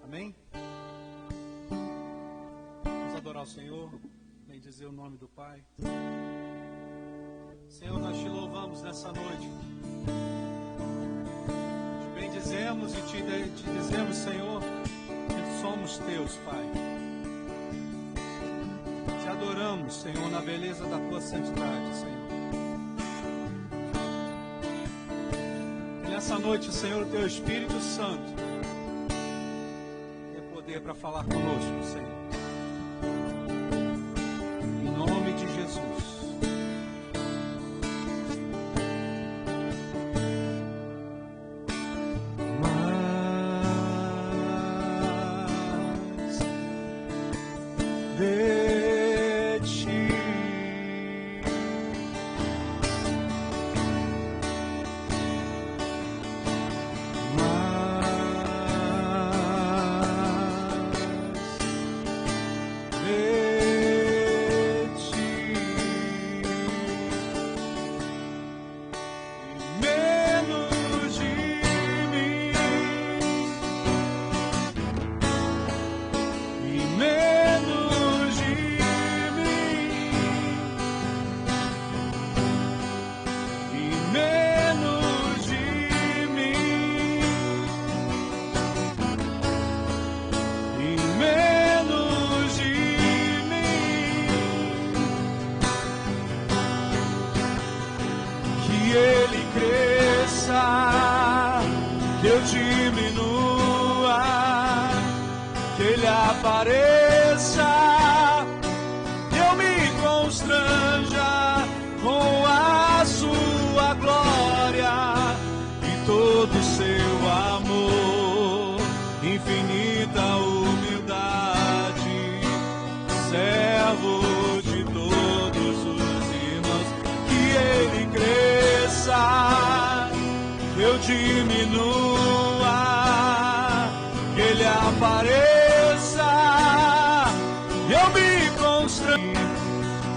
Amém? Vamos adorar o Senhor, bendizer o nome do Pai. Senhor, nós te louvamos nessa noite. Te bendizemos e te dizemos, Senhor, que somos teus, Pai. Te adoramos, Senhor, na beleza da tua santidade, Senhor. E nessa noite, Senhor, o teu Espírito Santo tem poder para falar conosco, Senhor. Em nome de Jesus.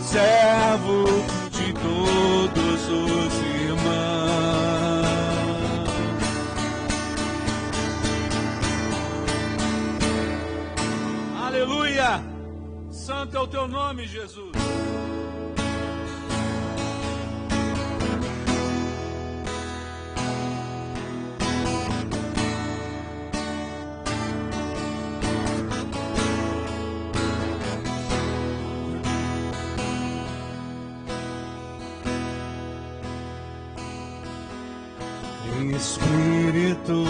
Servo de todos os irmãos. Aleluia! Santo é o teu nome, Jesus. Espírito,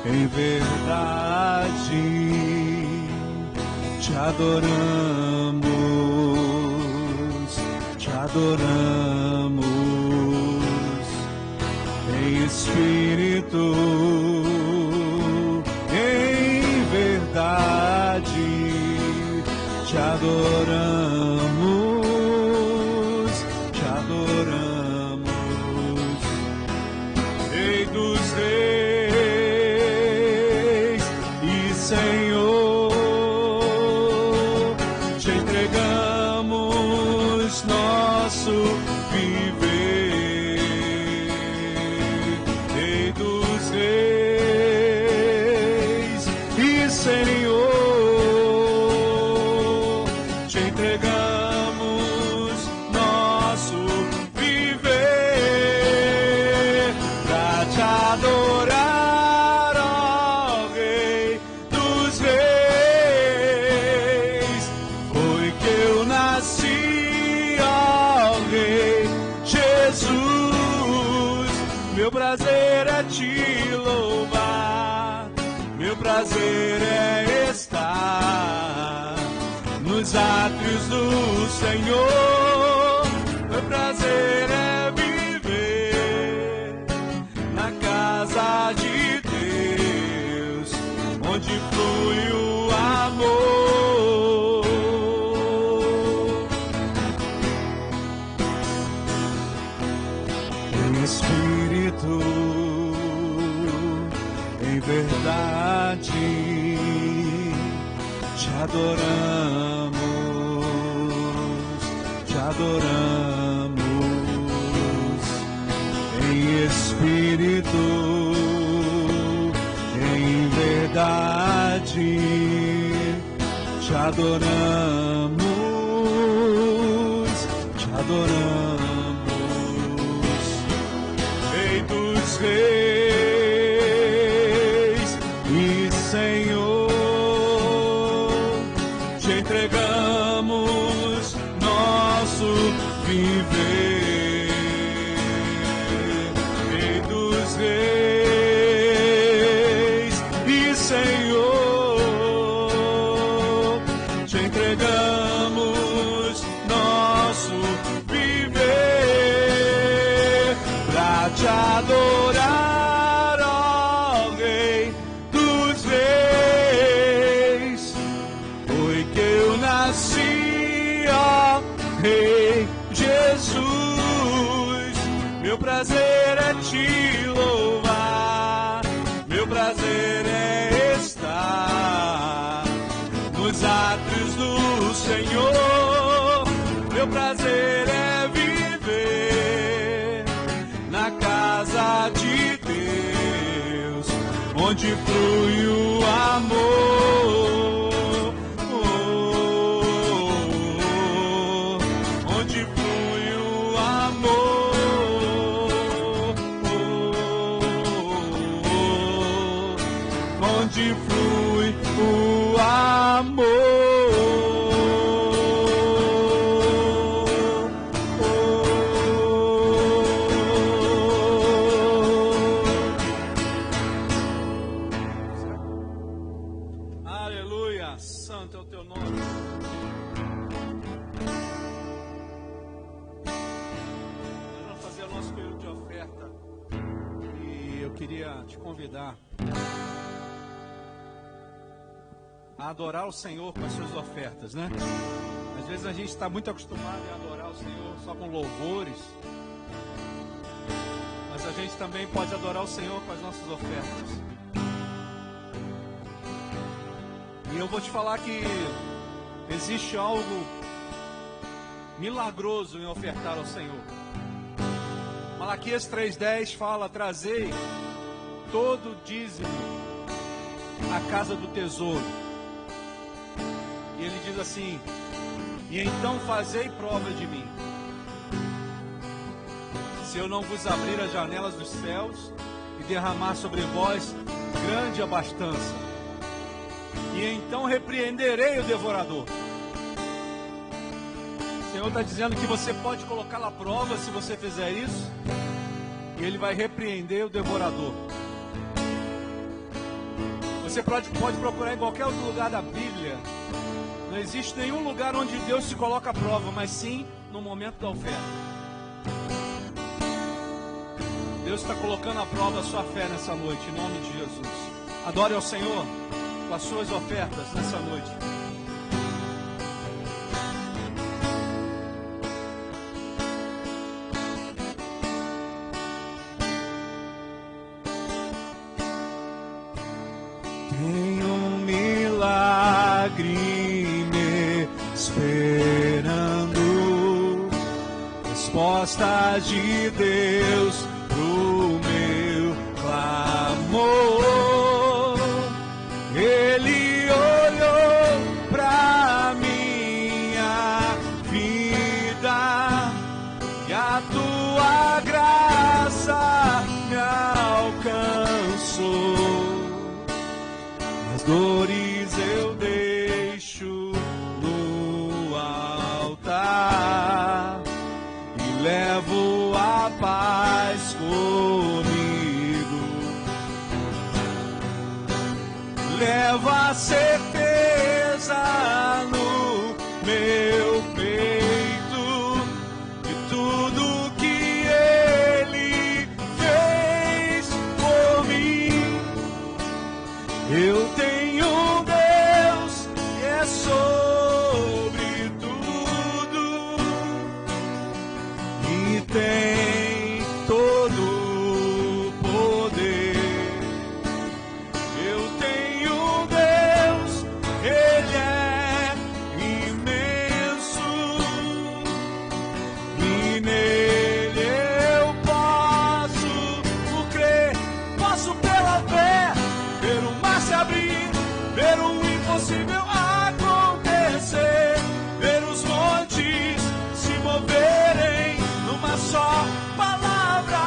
em verdade, te adoramos, te adoramos. Em Espírito, em verdade, te adoramos, te adoramos. Rei dos reis e Senhor, te entregamos nosso viver. Rei dos reis e Senhor, te entregamos nosso viver. Te adorar, ó Rei dos Reis, foi que eu nasci, ó Rei Jesus. Meu prazer é te louvar, meu prazer é estar nos átrios do Senhor. Meu prazer é casa de Deus, onde flui o amor. Em Espírito, em verdade, te adoramos, te adoramos. Em Espírito, em verdade, te adoramos, te adoramos, Rei dos Reis e Senhor, te entregamos nosso viver, Rei dos Reis e Senhor, te entregamos nosso viver pra te adorar, ó Rei dos Reis. Foi que eu nasci, ó Rei Jesus. Meu prazer é te louvar, meu prazer é estar nos átrios do Senhor. Meu prazer é viver na casa de Deus, onde flui o amor, onde flui o amor, onde flui o amor. Aleluia, santo é o teu nome. Nós vamos fazer o nosso período de oferta. E eu queria te convidar a adorar o Senhor com as suas ofertas, né? Às vezes a gente está muito acostumado a adorar o Senhor só com louvores, mas a gente também pode adorar o Senhor com as nossas ofertas. E eu vou te falar que existe algo milagroso em ofertar ao Senhor. Malaquias 3:10 fala: trazei todo o dízimo à casa do tesouro. E ele diz assim: e então fazei prova de mim, se eu não vos abrir as janelas dos céus e derramar sobre vós grande abastança, e então repreenderei o devorador. O Senhor está dizendo que você pode colocá-lo à prova se você fizer isso, e Ele vai repreender o devorador. Você pode procurar em qualquer outro lugar da Bíblia. Não existe nenhum lugar onde Deus se coloca à prova, mas sim no momento da oferta. Deus está colocando à prova a sua fé nessa noite, em nome de Jesus. Adore ao Senhor com as suas ofertas nessa noite. Tem um milagre me esperando, respostas de Deus pro meu clamor. Ele olhou pra minha vida e a tua graça me alcançou. As dores eu deixo no altar e levo a paz comigo. Levo a certeza no meu peito de tudo que Ele fez por mim. Eu tenho um Deus que é sobre tudo e tem todo o poder. Eu tenho um Deus ver o impossível acontecer, ver os montes se moverem numa só palavra.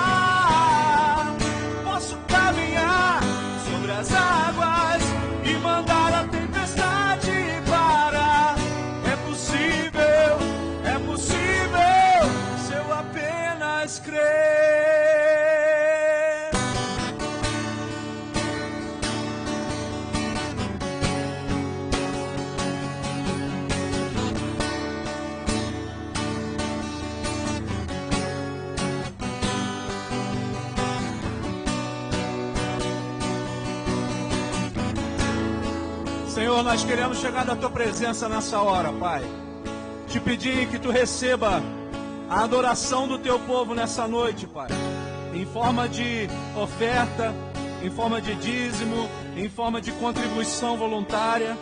Posso caminhar sobre as águas e mandar a tempestade parar. É possível, se eu apenas crer. Senhor, nós queremos chegar na Tua presença nessa hora, Pai. Te pedir que Tu receba a adoração do Teu povo nessa noite, Pai. Em forma de oferta, em forma de dízimo, em forma de contribuição voluntária.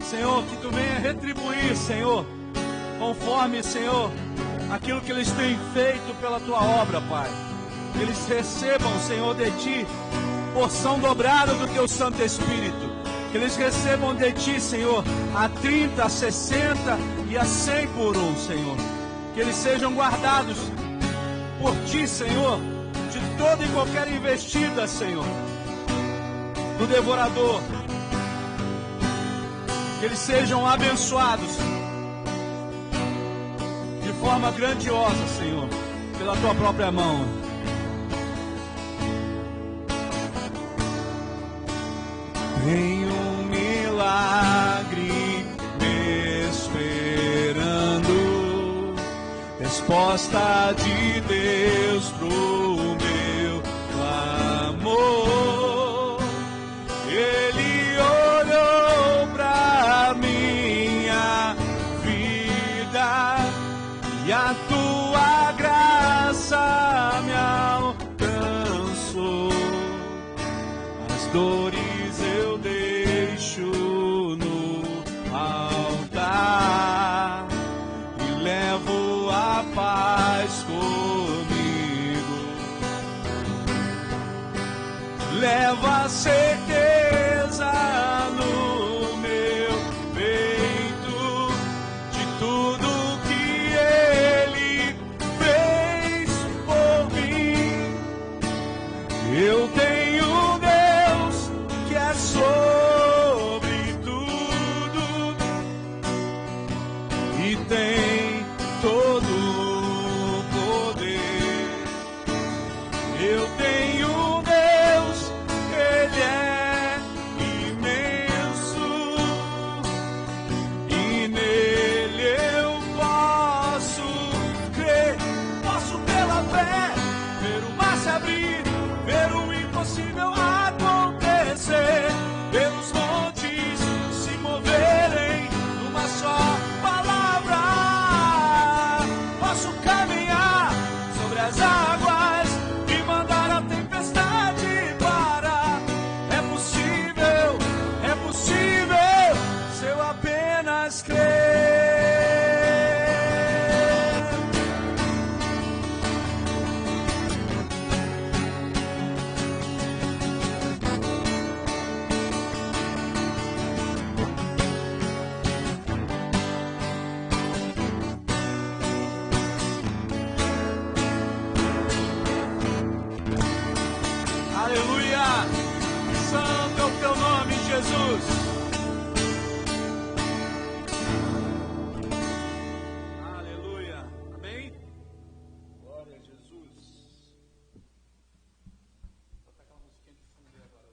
Senhor, que Tu venha retribuir, Senhor, conforme, Senhor, aquilo que eles têm feito pela Tua obra, Pai. Que eles recebam, Senhor, de Ti, porção dobrada do Teu Santo Espírito. Que eles recebam de Ti, Senhor, a 30, a 60 e a 100 por um, Senhor. Que eles sejam guardados por Ti, Senhor, de toda e qualquer investida, Senhor, do devorador. Que eles sejam abençoados de forma grandiosa, Senhor, pela Tua própria mão. Tem um milagre me esperando, resposta de Deus pro meu clamor. Ele olhou pra minha vida e a Tua graça me alcançou. As dores eu deixo no altar e levo a paz comigo. Levo a certeza no meu peito de tudo que Ele fez por mim. Eu tenho sobre tudo e tem todo o poder. Eu tenho um Deus, Ele é imenso e nele eu posso crer. Posso pela fé ver o mar se abrir, ver o impossível acontecer, ver os montes se moverem numa só palavra. Posso caminhar sobre as águas e mandar a tempestade parar. É possível, se eu apenas crer. Santo é o Teu nome, Jesus. Aleluia. Amém? Glória a Jesus. Vou tocar uma musiquinha de fundo agora.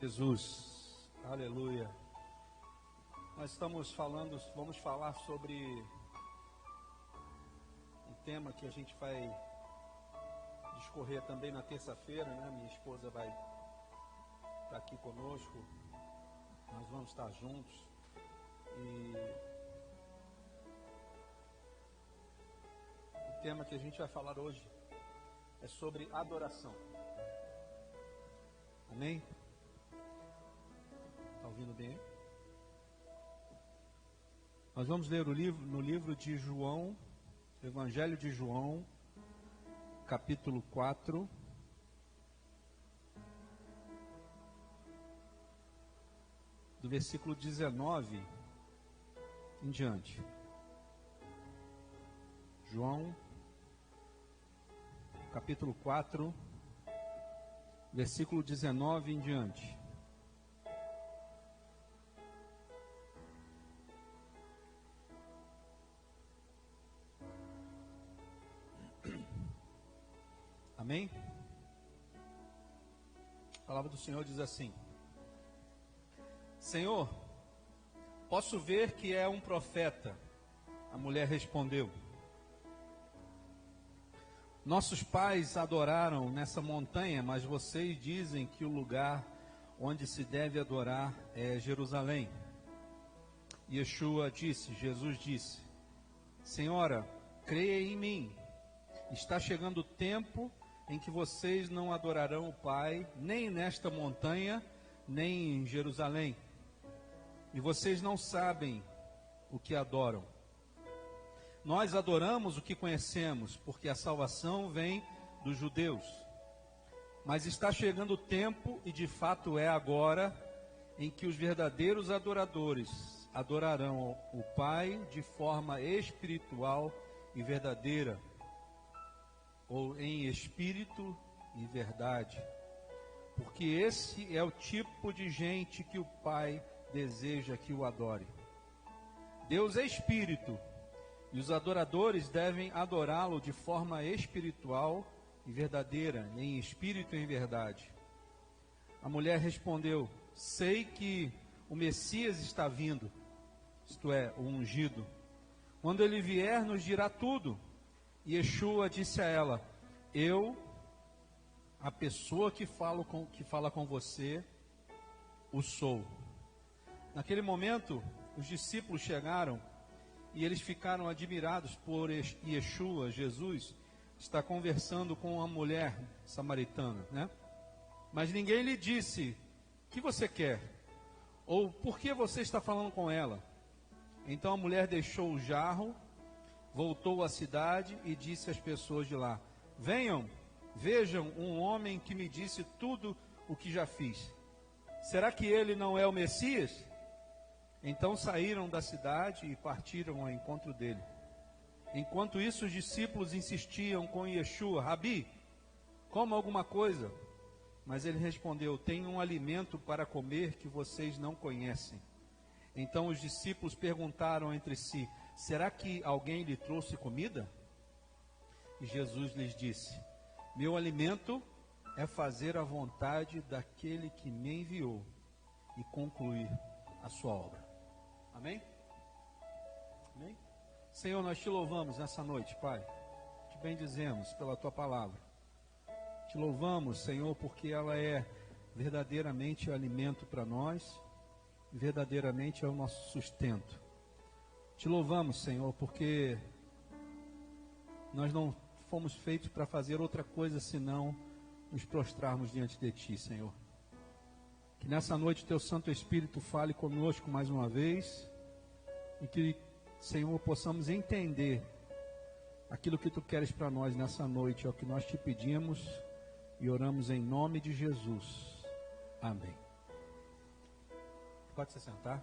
Jesus, aleluia. Nós vamos falar sobre um tema que a gente vai discorrer também na terça-feira, né? Minha esposa vai estar aqui conosco, nós vamos estar juntos e tema que a gente vai falar hoje é sobre adoração. Amém? Está ouvindo bem? Nós vamos ler no livro de João, Evangelho de João, capítulo 4. Do versículo 19 em diante. João, capítulo 4, versículo 19 em diante. Amém? A palavra do Senhor diz assim: Senhor, posso ver que é um profeta. A mulher respondeu: Nossos pais adoraram nessa montanha, mas vocês dizem que o lugar onde se deve adorar é Jerusalém. Jesus disse: Senhora, creia em mim. Está chegando o tempo em que vocês não adorarão o Pai, nem nesta montanha, nem em Jerusalém. E vocês não sabem o que adoram. Nós adoramos o que conhecemos, porque a salvação vem dos judeus. Mas está chegando o tempo, e de fato é agora, em que os verdadeiros adoradores adorarão o Pai de forma espiritual e verdadeira, ou em espírito e verdade. Porque esse é o tipo de gente que o Pai deseja que o adore. Deus é espírito, e os adoradores devem adorá-lo de forma espiritual e verdadeira, em espírito e em verdade. A mulher respondeu: Sei que o Messias está vindo, isto é, o ungido. Quando ele vier, nos dirá tudo. E Yeshua disse a ela: Eu, a pessoa que fala com você, o sou. Naquele momento, os discípulos chegaram e eles ficaram admirados por Yeshua, Jesus, estar conversando com uma mulher samaritana, né? Mas ninguém lhe disse: O que você quer? Ou por que você está falando com ela? Então a mulher deixou o jarro, voltou à cidade e disse às pessoas de lá: Venham, vejam um homem que me disse tudo o que já fiz. Será que ele não é o Messias? Então saíram da cidade e partiram ao encontro dele. Enquanto isso, os discípulos insistiam com Yeshua: Rabi, coma alguma coisa. Mas ele respondeu: Tenho um alimento para comer que vocês não conhecem. Então os discípulos perguntaram entre si: Será que alguém lhe trouxe comida? E Jesus lhes disse: Meu alimento é fazer a vontade daquele que me enviou e concluir a sua obra. Amém? Amém? Senhor, nós te louvamos nessa noite, Pai. Te bendizemos pela tua palavra. Te louvamos, Senhor, porque ela é verdadeiramente alimento para nós e verdadeiramente é o nosso sustento. Te louvamos, Senhor, porque nós não fomos feitos para fazer outra coisa senão nos prostrarmos diante de Ti, Senhor. Que nessa noite Teu Santo Espírito fale conosco mais uma vez e que, Senhor, possamos entender aquilo que Tu queres para nós nessa noite. É o que nós Te pedimos e oramos em nome de Jesus. Amém. Pode se sentar.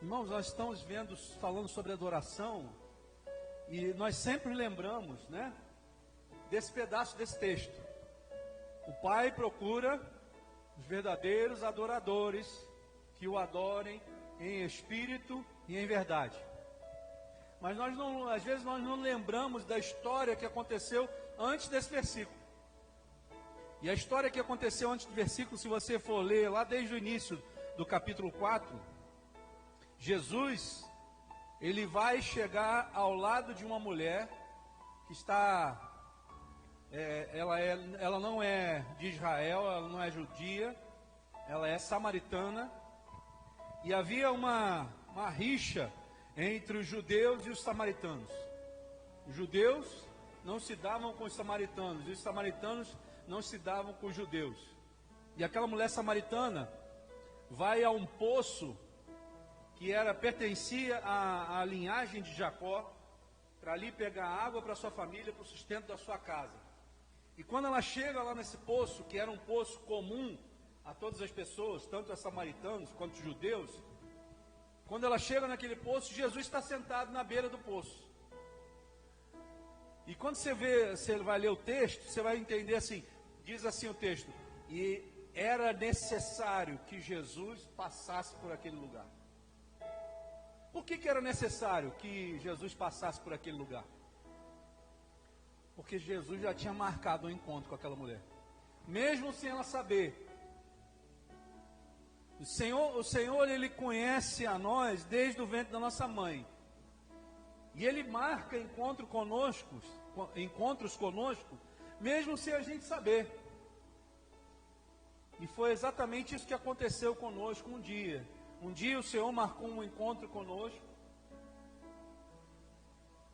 Irmãos, nós estamos falando sobre adoração e nós sempre lembramos, né, desse pedaço desse texto. O Pai procura os verdadeiros adoradores que o adorem em espírito e em verdade. Mas às vezes nós não lembramos da história que aconteceu antes desse versículo. E a história que aconteceu antes do versículo, se você for ler lá desde o início do capítulo 4, Jesus, ele vai chegar ao lado de uma mulher que está... ela não é de Israel, ela não é judia, ela é samaritana. E havia uma rixa entre os judeus e os samaritanos. Os judeus não se davam com os samaritanos, e os samaritanos não se davam com os judeus. E aquela mulher samaritana vai a um poço que pertencia à linhagem de Jacó, para ali pegar água para sua família, para o sustento da sua casa. E quando ela chega lá nesse poço, que era um poço comum a todas as pessoas, tanto os samaritanos quanto os judeus, quando ela chega naquele poço, Jesus está sentado na beira do poço. E quando você vai ler o texto, você vai entender assim, diz assim o texto, e era necessário que Jesus passasse por aquele lugar. Por que era necessário que Jesus passasse por aquele lugar? Porque Jesus já tinha marcado um encontro com aquela mulher, mesmo sem ela saber. O Senhor, Ele conhece a nós desde o ventre da nossa mãe. E Ele marca encontros conosco, mesmo sem a gente saber. E foi exatamente isso que aconteceu conosco um dia. Um dia o Senhor marcou um encontro conosco,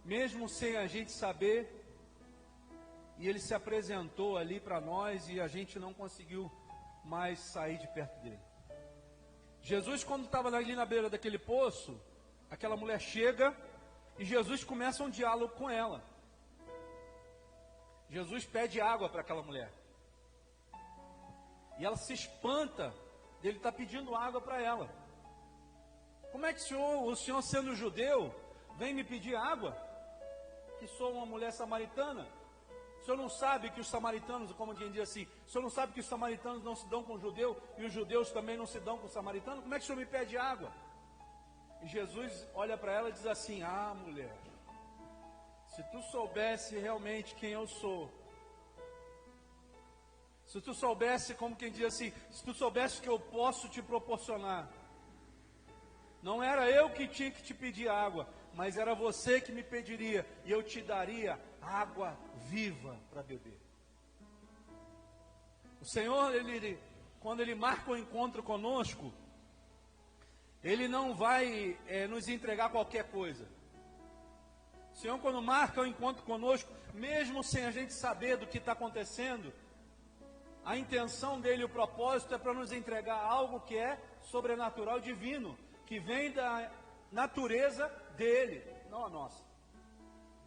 mesmo sem a gente saber. E Ele se apresentou ali para nós e a gente não conseguiu mais sair de perto dele. Jesus, quando estava ali na beira daquele poço, aquela mulher chega e Jesus começa um diálogo com ela. Jesus pede água para aquela mulher. E ela se espanta dele estar pedindo água para ela. Como é que o senhor sendo judeu, vem me pedir água? Que sou uma mulher samaritana. O senhor não sabe que os samaritanos, como quem diz assim, o senhor não sabe que os samaritanos não se dão com o judeu e os judeus também não se dão com os samaritanos? Como é que o senhor me pede água? E Jesus olha para ela e diz assim: ah, mulher, se tu soubesse realmente quem eu sou, se tu soubesse, como quem diz assim, se tu soubesse o que eu posso te proporcionar, não era eu que tinha que te pedir água, mas era você que me pediria, e eu te daria água viva para beber. O Senhor, quando Ele marca um encontro conosco, Ele não vai nos entregar qualquer coisa. O Senhor, quando marca um encontro conosco, mesmo sem a gente saber do que está acontecendo, a intenção dele, o propósito é para nos entregar algo que é sobrenatural, divino, que vem da natureza dele, não a nossa.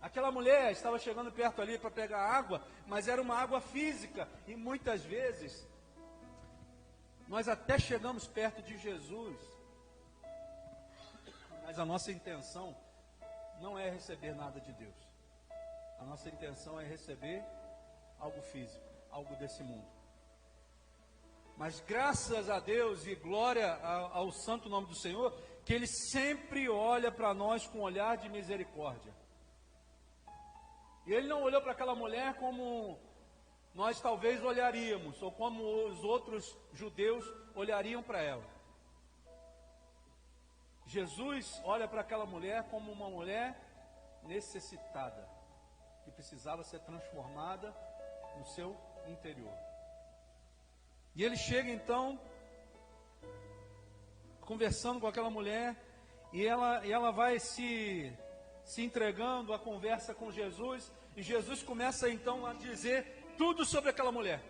Aquela mulher estava chegando perto ali para pegar água, mas era uma água física, e muitas vezes nós até chegamos perto de Jesus, mas a nossa intenção não é receber nada de Deus. A nossa intenção é receber algo físico, algo desse mundo. Mas graças a Deus e glória ao santo nome do Senhor, que Ele sempre olha para nós com um olhar de misericórdia. E Ele não olhou para aquela mulher como nós talvez olharíamos, ou como os outros judeus olhariam para ela. Jesus olha para aquela mulher como uma mulher necessitada, que precisava ser transformada no seu interior. E Ele chega então, conversando com aquela mulher, e ela vai se entregando à conversa com Jesus, e Jesus começa então a dizer tudo sobre aquela mulher,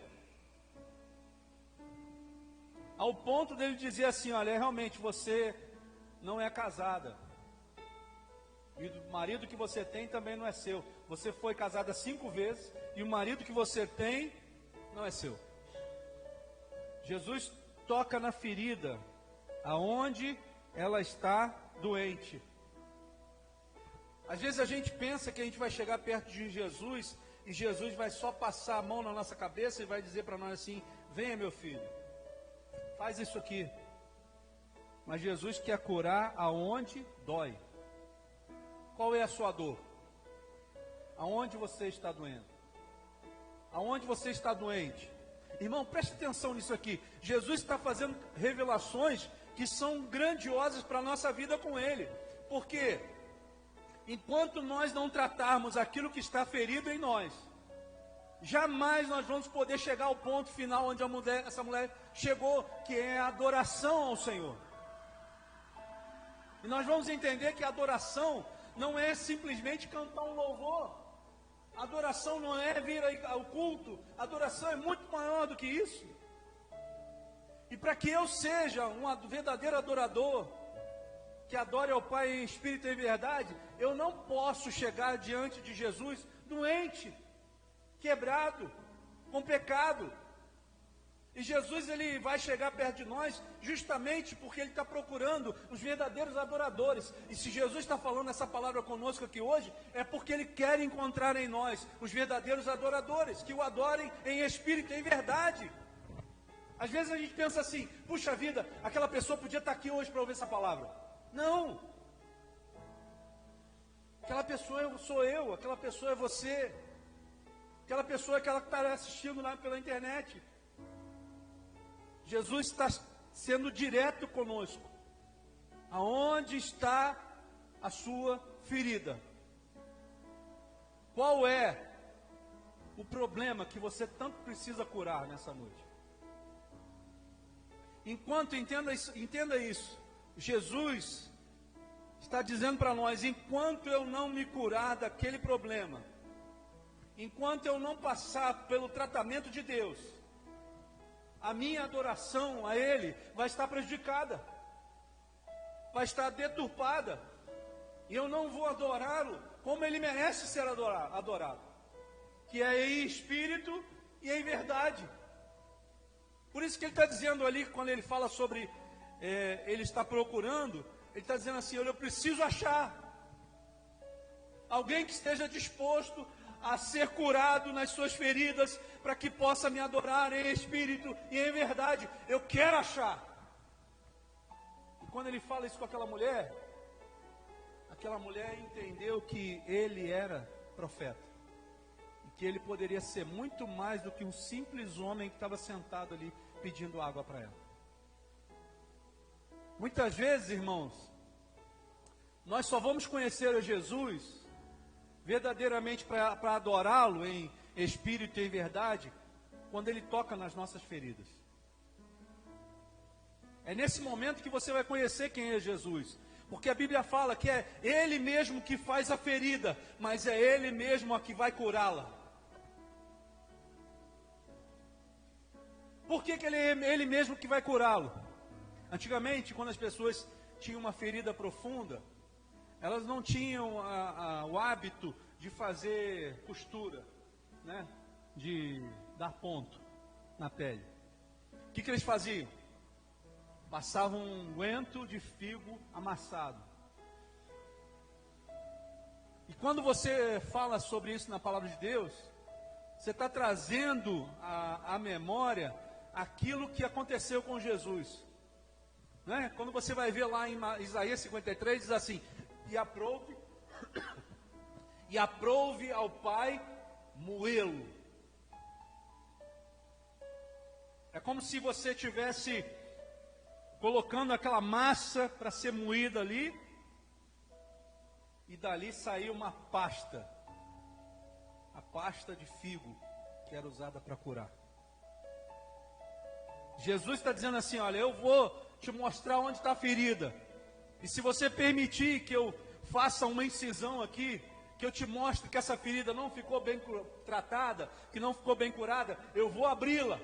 ao ponto dele dizer assim: olha, realmente você não é casada, e o marido que você tem também não é seu, você foi casada 5 vezes, e o marido que você tem não é seu. Jesus toca na ferida, aonde ela está doente. Às vezes a gente pensa que a gente vai chegar perto de Jesus e Jesus vai só passar a mão na nossa cabeça e vai dizer para nós assim: venha meu filho, faz isso aqui. Mas Jesus quer curar aonde dói. Qual é a sua dor? Aonde você está doendo? Aonde você está doente? Irmão, preste atenção nisso aqui. Jesus está fazendo revelações que são grandiosas para a nossa vida com Ele. Porque enquanto nós não tratarmos aquilo que está ferido em nós, jamais nós vamos poder chegar ao ponto final onde essa mulher chegou, que é a adoração ao Senhor. E nós vamos entender que a adoração não é simplesmente cantar um louvor. Adoração não é vir ao culto. Adoração é muito maior do que isso. E para que eu seja um verdadeiro adorador, que adore ao Pai em espírito e em verdade, eu não posso chegar diante de Jesus doente, quebrado, com pecado. E Jesus, ele vai chegar perto de nós justamente porque ele está procurando os verdadeiros adoradores. E se Jesus está falando essa palavra conosco aqui hoje, é porque ele quer encontrar em nós os verdadeiros adoradores, que o adorem em espírito e em verdade. Às vezes a gente pensa assim, puxa vida, aquela pessoa podia estar aqui hoje para ouvir essa palavra. Não. Aquela pessoa sou eu, aquela pessoa é você. Aquela pessoa é aquela que está assistindo lá pela internet. Jesus está sendo direto conosco. Aonde está a sua ferida? Qual é o problema que você tanto precisa curar nessa noite? Entenda isso. Jesus está dizendo para nós: enquanto eu não me curar daquele problema, enquanto eu não passar pelo tratamento de Deus, a minha adoração a Ele vai estar prejudicada, vai estar deturpada, e eu não vou adorá-lo como Ele merece ser adorado, que é em espírito e em verdade. Por isso que Ele está dizendo ali, quando Ele fala sobre Ele está procurando, Ele está dizendo assim: olha, eu preciso achar alguém que esteja disposto a ser curado nas suas feridas, para que possa me adorar em espírito e em verdade. Eu quero achar. E quando ele fala isso com aquela mulher entendeu que ele era profeta, e que ele poderia ser muito mais do que um simples homem que estava sentado ali pedindo água para ela. Muitas vezes, irmãos, nós só vamos conhecer a Jesus verdadeiramente para adorá-lo em espírito e em verdade, quando Ele toca nas nossas feridas. É nesse momento que você vai conhecer quem é Jesus, porque a Bíblia fala que é Ele mesmo que faz a ferida, mas é Ele mesmo a que vai curá-la. Por que Ele é Ele mesmo que vai curá-lo? Antigamente, quando as pessoas tinham uma ferida profunda, elas não tinham o hábito de fazer costura, né? De dar ponto na pele. O que eles faziam? Passavam um unguento de figo amassado. E quando você fala sobre isso na palavra de Deus, você está trazendo à memória aquilo que aconteceu com Jesus, né? Quando você vai ver lá em Isaías 53, diz assim: e aprouve ao Pai moê-lo. É como se você estivesse colocando aquela massa para ser moída ali, e dali saiu uma pasta, a pasta de figo, que era usada para curar. Jesus está dizendo assim: olha, eu vou te mostrar onde está a ferida, e se você permitir que eu faça uma incisão aqui, que eu te mostre que essa ferida não ficou bem tratada, que não ficou bem curada, eu vou abri-la.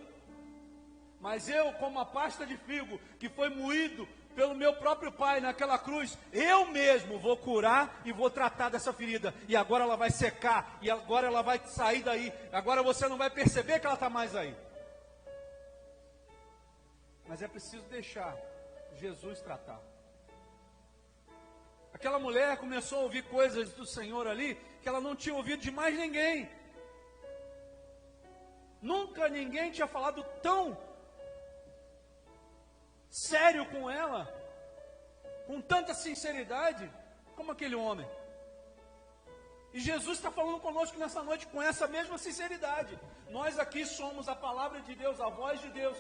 Mas eu, como a pasta de figo que foi moído pelo meu próprio Pai naquela cruz, eu mesmo vou curar e vou tratar dessa ferida. E agora ela vai secar, e agora ela vai sair daí. Agora você não vai perceber que ela está mais aí. Mas é preciso deixar Jesus tratar. Aquela mulher começou a ouvir coisas do Senhor ali, que ela não tinha ouvido de mais ninguém. Nunca ninguém tinha falado tão sério com ela, com tanta sinceridade, como aquele homem. E Jesus está falando conosco nessa noite com essa mesma sinceridade. Nós aqui somos a palavra de Deus, a voz de Deus,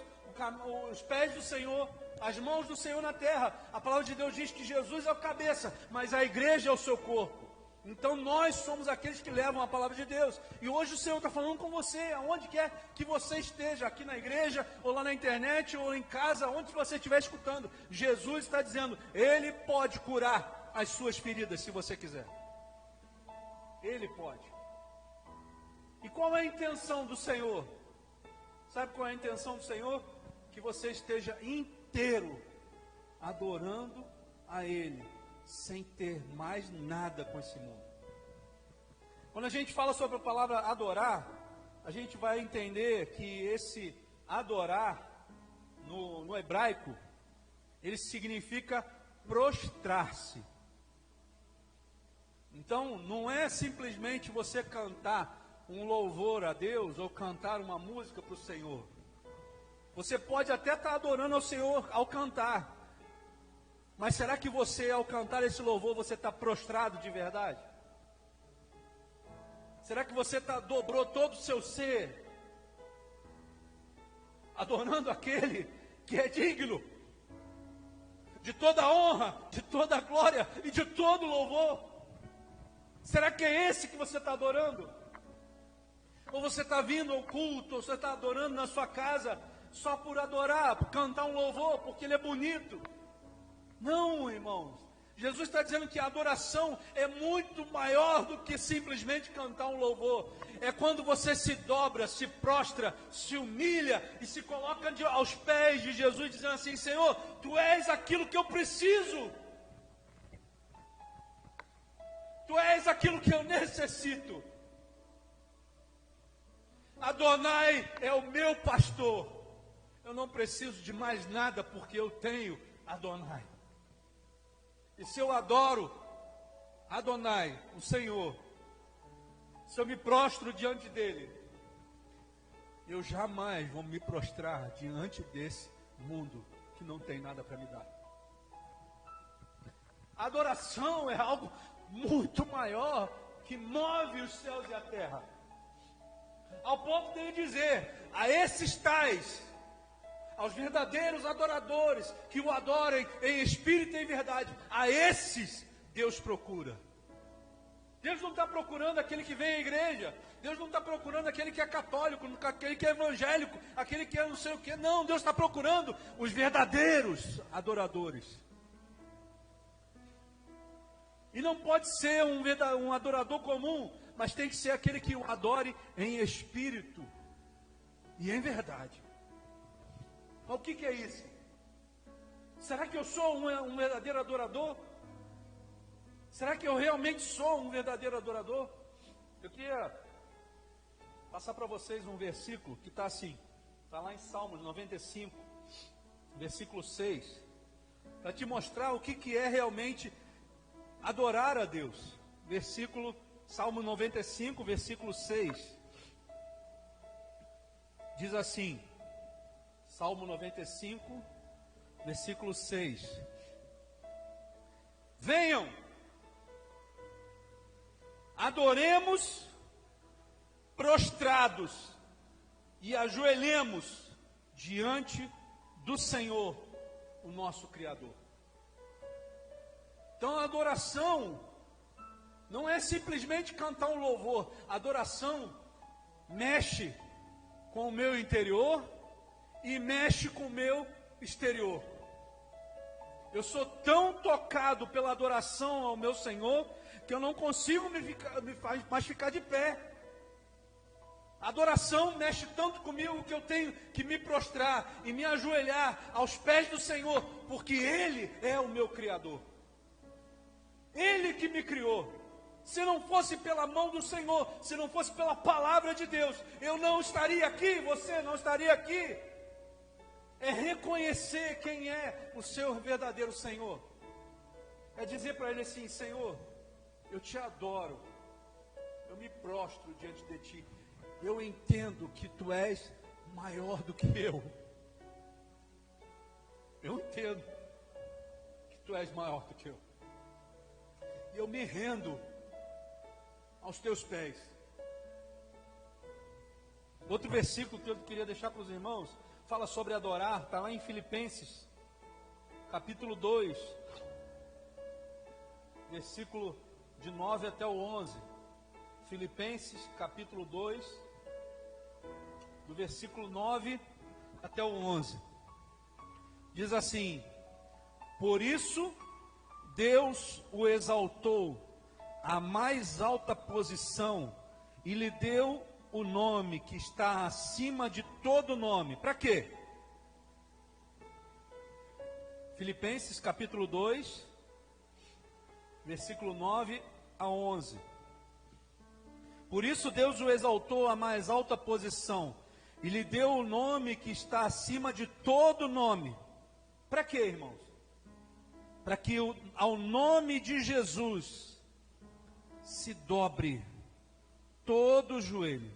os pés do Senhor, as mãos do Senhor na terra. A palavra de Deus diz que Jesus é o cabeça, mas a igreja é o seu corpo. Então nós somos aqueles que levam a palavra de Deus. E hoje o Senhor está falando com você, aonde quer que você esteja, aqui na igreja, ou lá na internet, ou em casa, onde você estiver escutando. Jesus está dizendo, Ele pode curar. as suas feridas, se você quiser. Ele pode. E qual é a intenção do Senhor? Sabe qual é a intenção do Senhor? Que você esteja inteiro adorando a Ele, sem ter mais nada com esse mundo. Quando a gente fala sobre a palavra adorar, a gente vai entender que esse adorar, no hebraico, ele significa prostrar-se. Então, não é simplesmente você cantar um louvor a Deus ou cantar uma música para o Senhor. Você pode até estar adorando ao Senhor ao cantar, mas será que você, ao cantar esse louvor, você está prostrado de verdade? Será que você dobrou todo o seu ser, adorando aquele que é digno de toda a honra, de toda a glória e de todo o louvor? Será que é esse que você está adorando? Ou você está vindo ao culto, ou você está adorando na sua casa só por adorar, por cantar um louvor, porque ele é bonito? Não, irmãos. Jesus está dizendo que a adoração é muito maior do que simplesmente cantar um louvor. É quando você se dobra, se prostra, se humilha e se coloca aos pés de Jesus, dizendo assim: Senhor, Tu és aquilo que eu preciso. Tu és aquilo que eu necessito. Adonai é o meu pastor. Eu não preciso de mais nada porque eu tenho Adonai. E se eu adoro Adonai, o Senhor, se eu me prostro diante dele, eu jamais vou me prostrar diante desse mundo que não tem nada para me dar. A adoração é algo muito maior que move os céus e a terra. Ao ponto dele dizer: a esses tais, aos verdadeiros adoradores, que o adorem em espírito e em verdade, a esses Deus procura. Deus não está procurando aquele que vem à igreja. Deus não está procurando aquele que é católico, aquele que é evangélico, aquele que é não sei o que. Não, Deus está procurando os verdadeiros adoradores. E não pode ser um adorador comum, mas tem que ser aquele que o adore em espírito e em verdade. Mas o que é isso? Será que eu sou um verdadeiro adorador? Será que eu realmente sou um verdadeiro adorador? Eu queria passar para vocês um versículo que está assim, está lá em Salmos 95, versículo 6, para te mostrar o que é realmente adorar a Deus. Salmo 95, versículo 6, diz assim, Salmo 95, versículo 6, venham, adoremos prostrados e ajoelhemos diante do Senhor, o nosso Criador. Então a adoração não é simplesmente cantar um louvor. A adoração mexe com o meu interior e mexe com o meu exterior. Eu sou tão tocado pela adoração ao meu Senhor que eu não consigo mais ficar de pé. A adoração mexe tanto comigo que eu tenho que me prostrar e me ajoelhar aos pés do Senhor, porque Ele é o meu Criador. Ele que me criou. Se não fosse pela mão do Senhor, se não fosse pela palavra de Deus, eu não estaria aqui, você não estaria aqui. É reconhecer quem é o seu verdadeiro Senhor. É dizer para Ele assim: Senhor, eu te adoro, eu me prostro diante de Ti, eu entendo que Tu és maior do que eu. Eu entendo que Tu és maior do que eu. E eu me rendo aos Teus pés. Outro versículo que eu queria deixar para os irmãos, fala sobre adorar, está lá em Filipenses, capítulo 2, versículo de 9 até o 11. Filipenses, capítulo 2, do versículo 9 até o 11. Diz assim: por isso Deus o exaltou à mais alta posição e lhe deu o nome que está acima de todo nome. Para quê? Filipenses capítulo 2, versículo 9 a 11. Por isso Deus o exaltou à mais alta posição e lhe deu o nome que está acima de todo nome. Para quê, irmãos? Para que ao nome de Jesus se dobre todo o joelho,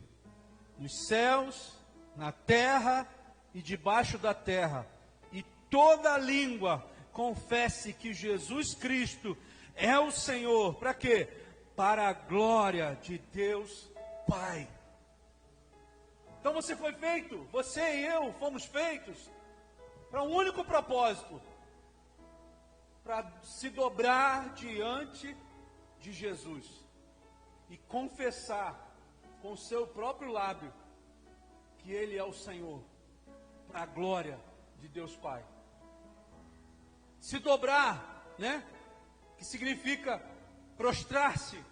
nos céus, na terra e debaixo da terra, e toda língua confesse que Jesus Cristo é o Senhor. Para quê? Para a glória de Deus Pai. Então você foi feito, você e eu fomos feitos para um único propósito: para se dobrar diante de Jesus e confessar com o seu próprio lábio que Ele é o Senhor, para a glória de Deus Pai. Se dobrar, né? Que significa prostrar-se,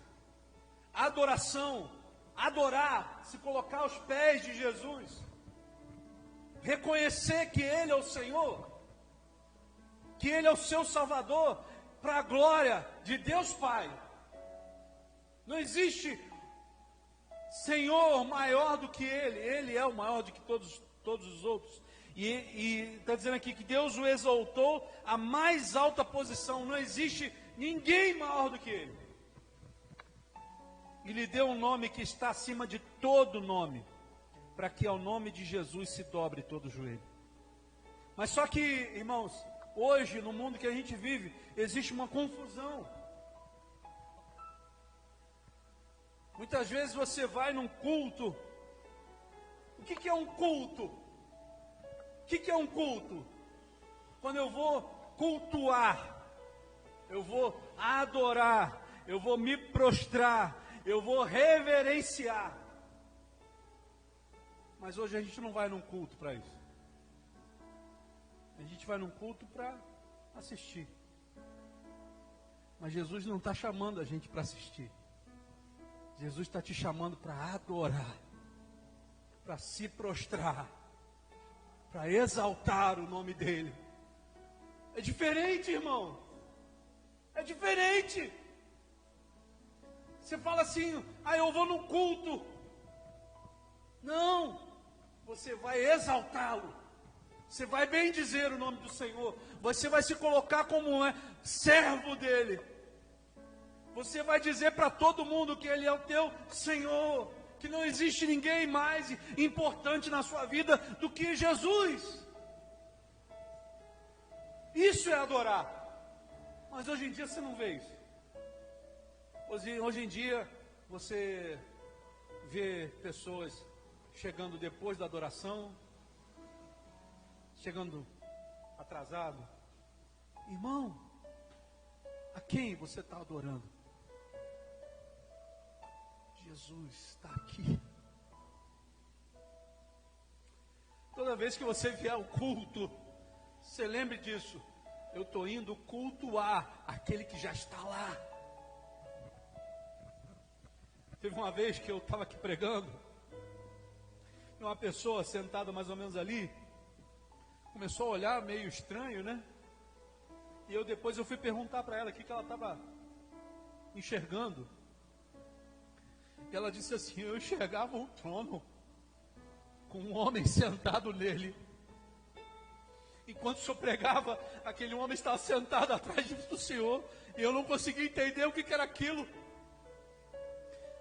adoração, adorar, se colocar aos pés de Jesus, reconhecer que Ele é o Senhor, que Ele é o seu Salvador, para a glória de Deus Pai. Não existe Senhor maior do que Ele. Ele é o maior do que todos os outros. E está dizendo aqui que Deus o exaltou à mais alta posição. Não existe ninguém maior do que Ele. E lhe deu um nome que está acima de todo nome, para que ao nome de Jesus se dobre todo o joelho. Mas só que, irmãos, hoje no mundo que a gente vive, existe uma confusão. Muitas vezes você vai num culto. O que é um culto? O que é um culto? Quando eu vou cultuar, eu vou adorar, eu vou me prostrar, eu vou reverenciar. Mas hoje a gente não vai num culto para isso. A gente vai num culto para assistir. Mas Jesus não está chamando a gente para assistir. Jesus está te chamando para adorar, para se prostrar, para exaltar o nome dEle. É diferente, irmão. É diferente. Você fala assim: eu vou no culto. Não, você vai exaltá-lo. Você vai bendizer o nome do Senhor. Você vai se colocar como servo dEle. Você vai dizer para todo mundo que Ele é o teu Senhor, que não existe ninguém mais importante na sua vida do que Jesus. Isso é adorar. Mas hoje em dia você não vê isso. Hoje em dia você vê pessoas chegando depois da adoração, chegando atrasado. Irmão, a quem você está adorando? Jesus está aqui. Toda vez que você vier ao culto, você lembre disso. Eu estou indo cultuar aquele que já está lá. Teve uma vez que eu estava aqui pregando, e uma pessoa sentada mais ou menos ali, começou a olhar meio estranho, né? E depois eu fui perguntar para ela o que ela estava enxergando. E ela disse assim: eu enxergava um trono com um homem sentado nele. Enquanto o senhor pregava, aquele homem estava sentado atrás do senhor, e eu não conseguia entender o que era aquilo.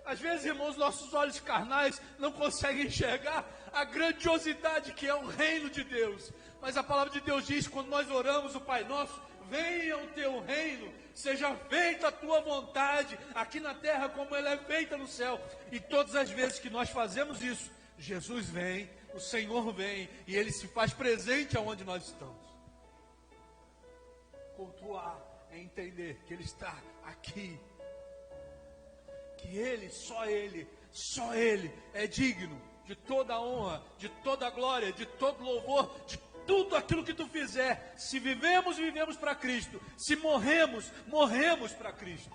Às vezes, irmãos, nossos olhos carnais não conseguem enxergar a grandiosidade que é o reino de Deus. Mas a palavra de Deus diz, quando nós oramos o Pai Nosso: venha o teu reino, seja feita a tua vontade, aqui na terra como ela é feita no céu. E todas as vezes que nós fazemos isso, Jesus vem, o Senhor vem, e Ele se faz presente aonde nós estamos. Cultuar é entender que Ele está aqui, que Ele, só Ele é digno de toda a honra, de toda a glória, de todo louvor, de tudo aquilo que tu fizer. Se vivemos, vivemos para Cristo. Se morremos, morremos para Cristo.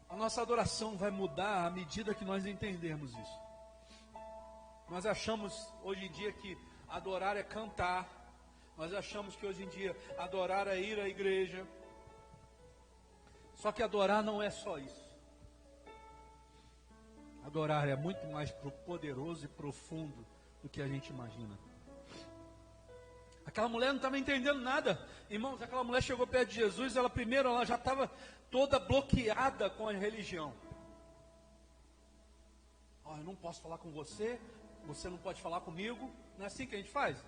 A nossa adoração vai mudar à medida que nós entendermos isso. Nós achamos hoje em dia que adorar é cantar. Nós achamos que hoje em dia adorar é ir à igreja. Só que adorar não é só isso. Adorar é muito mais poderoso e profundo do que a gente imagina. Aquela mulher não estava entendendo nada. Irmãos, aquela mulher chegou perto de Jesus, ela já estava toda bloqueada com a religião. Oh, eu não posso falar com você, você não pode falar comigo. Não é assim que a gente faz?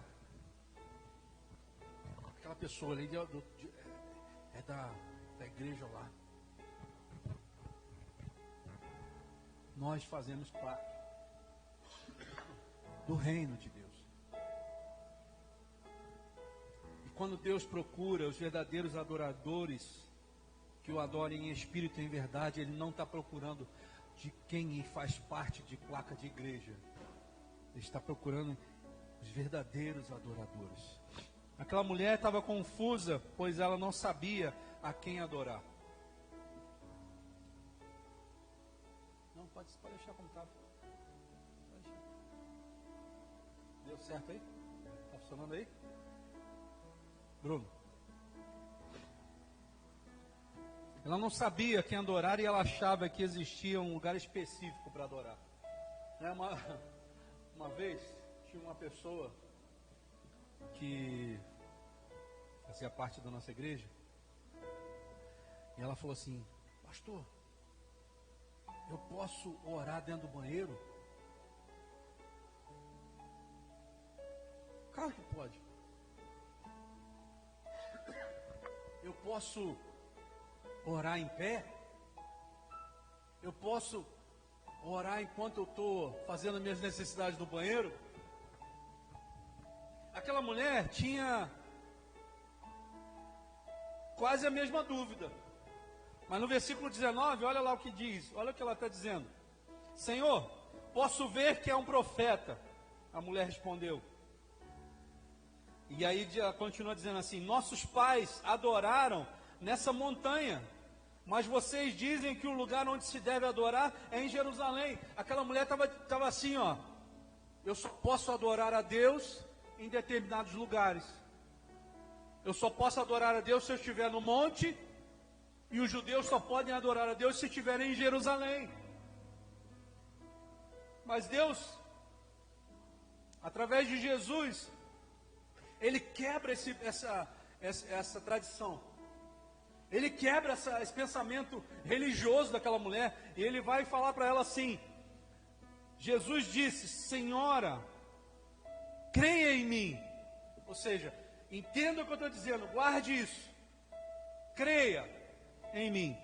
Aquela pessoa ali é da igreja lá. Nós fazemos parte do reino de Deus. E quando Deus procura os verdadeiros adoradores que o adorem em espírito e em verdade, Ele não está procurando de quem faz parte de placa de igreja. Ele está procurando os verdadeiros adoradores. Aquela mulher estava confusa, pois ela não sabia a quem adorar. Não, pode deixar como estava. Deu certo aí? Está funcionando aí? Bruno. Ela não sabia quem adorar e ela achava que existia um lugar específico para adorar. Uma vez, tinha uma pessoa que fazia parte da nossa igreja, e ela falou assim: pastor, eu posso orar dentro do banheiro? Claro que pode. Eu posso orar em pé? Eu posso orar enquanto eu estou fazendo minhas necessidades no banheiro? Aquela mulher tinha quase a mesma dúvida. Mas no versículo 19, olha lá o que diz. Olha o que ela está dizendo. Senhor, posso ver que é um profeta. A mulher respondeu. E aí ela continua dizendo assim: nossos pais adoraram nessa montanha, mas vocês dizem que o lugar onde se deve adorar é em Jerusalém. Aquela mulher estava assim, ó: eu só posso adorar a Deus em determinados lugares. Eu só posso adorar a Deus se eu estiver no monte, e os judeus só podem adorar a Deus se estiverem em Jerusalém. Mas Deus, através de Jesus, Ele quebra essa tradição. Ele quebra esse pensamento religioso daquela mulher. E Ele vai falar para ela assim: Jesus disse: Senhora, creia em mim. Ou seja, entenda o que eu estou dizendo, guarde isso. Creia em mim.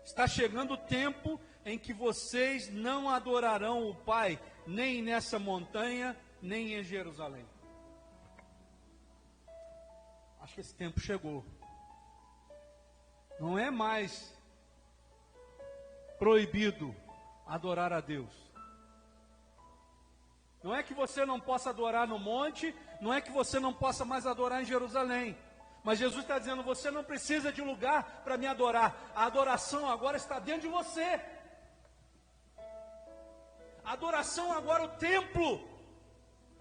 Está chegando o tempo em que vocês não adorarão o Pai, nem nessa montanha, nem em Jerusalém. Acho que esse tempo chegou. Não é mais proibido adorar a Deus. Não é que você não possa adorar no monte, não é que você não possa mais adorar em Jerusalém. Mas Jesus está dizendo: você não precisa de um lugar para me adorar. A adoração agora está dentro de você. A adoração agora, o templo,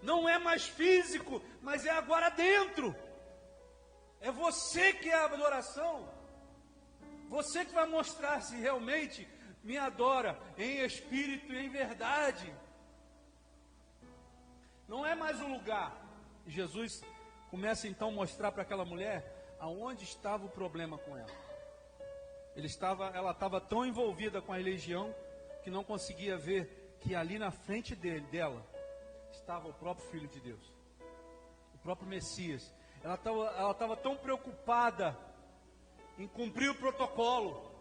não é mais físico, mas é agora dentro. É você que é a adoração. Você que vai mostrar se realmente me adora em espírito e em verdade. Não é mais um lugar. Jesus começa então a mostrar para aquela mulher aonde estava o problema com ela. Ela estava tão envolvida com a religião que não conseguia ver que ali na frente dela estava o próprio Filho de Deus, o próprio Messias. Ela estava tão preocupada em cumprir o protocolo,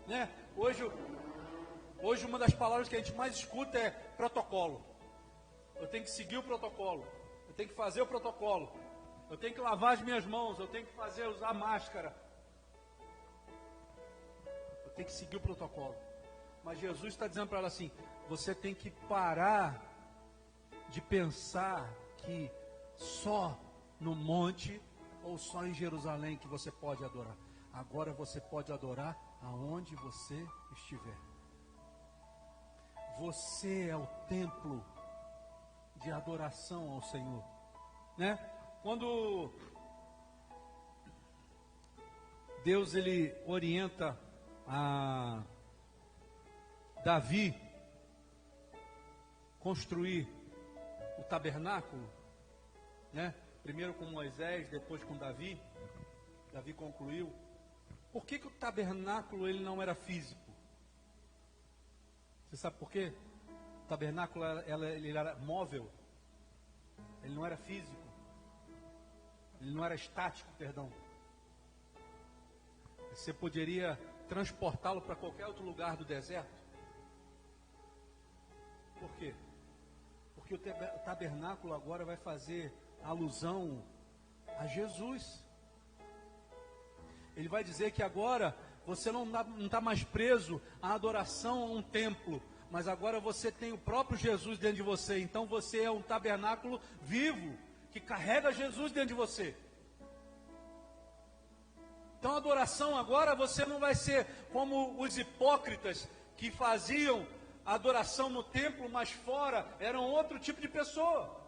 né? Hoje uma das palavras que a gente mais escuta é protocolo. Eu tenho que seguir o protocolo, eu tenho que fazer o protocolo, eu tenho que lavar as minhas mãos, eu tenho que usar máscara, eu tenho que seguir o protocolo. Mas Jesus está dizendo para ela assim: você tem que parar de pensar que só no monte ou só em Jerusalém que você pode adorar. Agora você pode adorar aonde você estiver. Você é o templo de adoração ao Senhor, né? Quando Deus ele orienta a Davi construir o tabernáculo, né? Primeiro com Moisés, depois com Davi. Davi concluiu. Por que o tabernáculo ele não era físico? Você sabe por quê? O tabernáculo ele era móvel. Ele não era físico. Ele não era estático, perdão. Você poderia transportá-lo para qualquer outro lugar do deserto. Por quê? Porque o tabernáculo agora vai fazer alusão a Jesus. Ele vai dizer que agora você não está mais preso à adoração a um templo, mas agora você tem o próprio Jesus dentro de você. Então você é um tabernáculo vivo, que carrega Jesus dentro de você. Então a adoração agora você não vai ser como os hipócritas que faziam a adoração no templo, mas fora eram outro tipo de pessoa.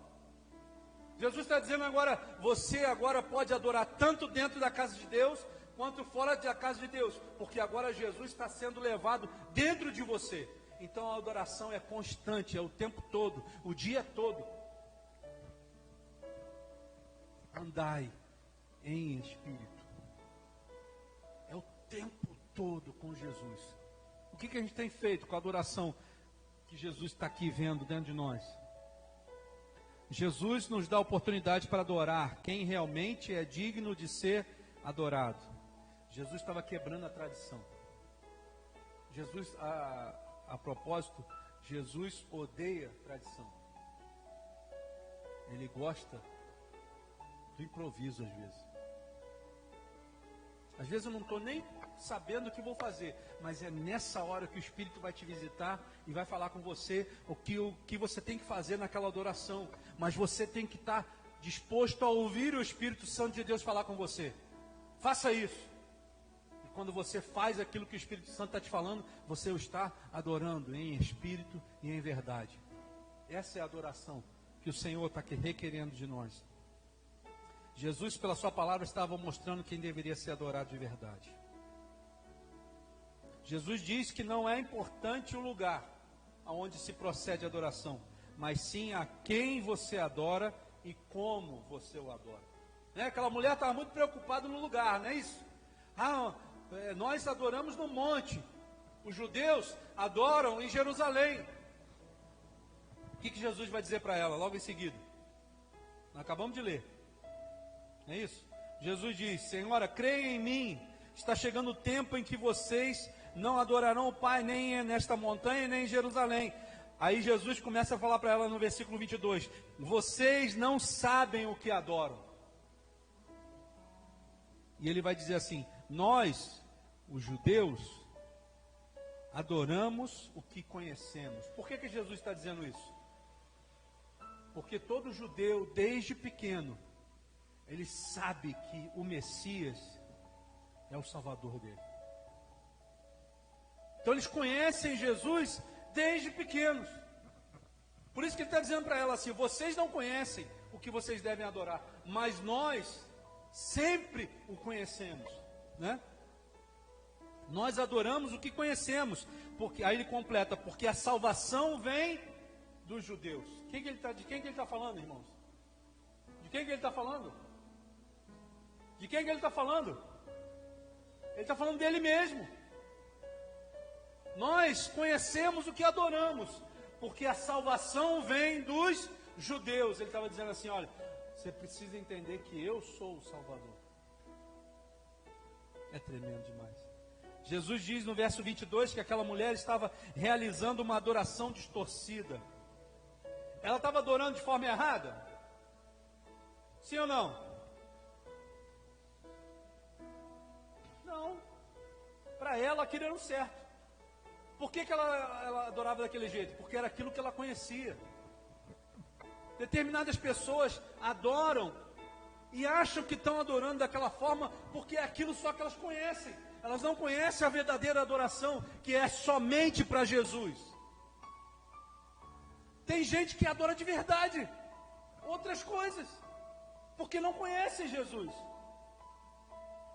Jesus está dizendo agora, você agora pode adorar tanto dentro da casa de Deus, quanto fora da casa de Deus, porque agora Jesus está sendo levado dentro de você. Então a adoração é constante, é o tempo todo, o dia todo. Andai em espírito. É o tempo todo com Jesus. O que a gente tem feito com a adoração que Jesus está aqui vendo dentro de nós? Jesus nos dá a oportunidade para adorar quem realmente é digno de ser adorado. Jesus estava quebrando a tradição. Jesus, a propósito, Jesus odeia tradição. Ele gosta do improviso às vezes. Às vezes eu não estou nem sabendo o que vou fazer, mas é nessa hora que o Espírito vai te visitar e vai falar com você o que você tem que fazer naquela adoração. Mas você tem que estar disposto a ouvir o Espírito Santo de Deus falar com você. Faça isso. E quando você faz aquilo que o Espírito Santo está te falando, você o está adorando em espírito e em verdade. Essa é a adoração que o Senhor está requerendo de nós. Jesus, pela sua palavra, estava mostrando quem deveria ser adorado de verdade. Jesus diz que não é importante o lugar aonde se procede a adoração, mas sim a quem você adora e como você o adora. Né? Aquela mulher estava muito preocupada no lugar, não é isso? Nós adoramos no monte, os judeus adoram em Jerusalém. O que Jesus vai dizer para ela logo em seguida? Nós acabamos de ler. Não é isso? Jesus diz: Senhora, creia em mim, está chegando o tempo em que vocês não adorarão o Pai nem nesta montanha, nem em Jerusalém. Aí Jesus começa a falar para ela no versículo 22, vocês não sabem o que adoram. E ele vai dizer assim, nós, os judeus, adoramos o que conhecemos. Por que Jesus está dizendo isso? Porque todo judeu, desde pequeno, ele sabe que o Messias é o Salvador dele. Então eles conhecem Jesus desde pequenos. Por isso que ele está dizendo para ela assim, vocês não conhecem o que vocês devem adorar, mas nós sempre o conhecemos, né? Nós adoramos o que conhecemos, porque aí ele completa, porque a salvação vem dos judeus. De quem que ele está falando, irmãos? De quem que ele está falando? De quem que ele está falando? Ele está falando dele mesmo. Nós conhecemos o que adoramos, porque a salvação vem dos judeus. Ele estava dizendo assim, olha, você precisa entender que eu sou o Salvador. É tremendo demais. Jesus diz no verso 22 que aquela mulher estava realizando uma adoração distorcida. Ela estava adorando de forma errada? Sim ou não? Não. Para ela aquilo era o certo. Por que ela adorava daquele jeito? Porque era aquilo que ela conhecia. Determinadas pessoas adoram e acham que estão adorando daquela forma porque é aquilo só que elas conhecem. Elas não conhecem a verdadeira adoração, que é somente para Jesus. Tem gente que adora de verdade outras coisas, porque não conhece Jesus.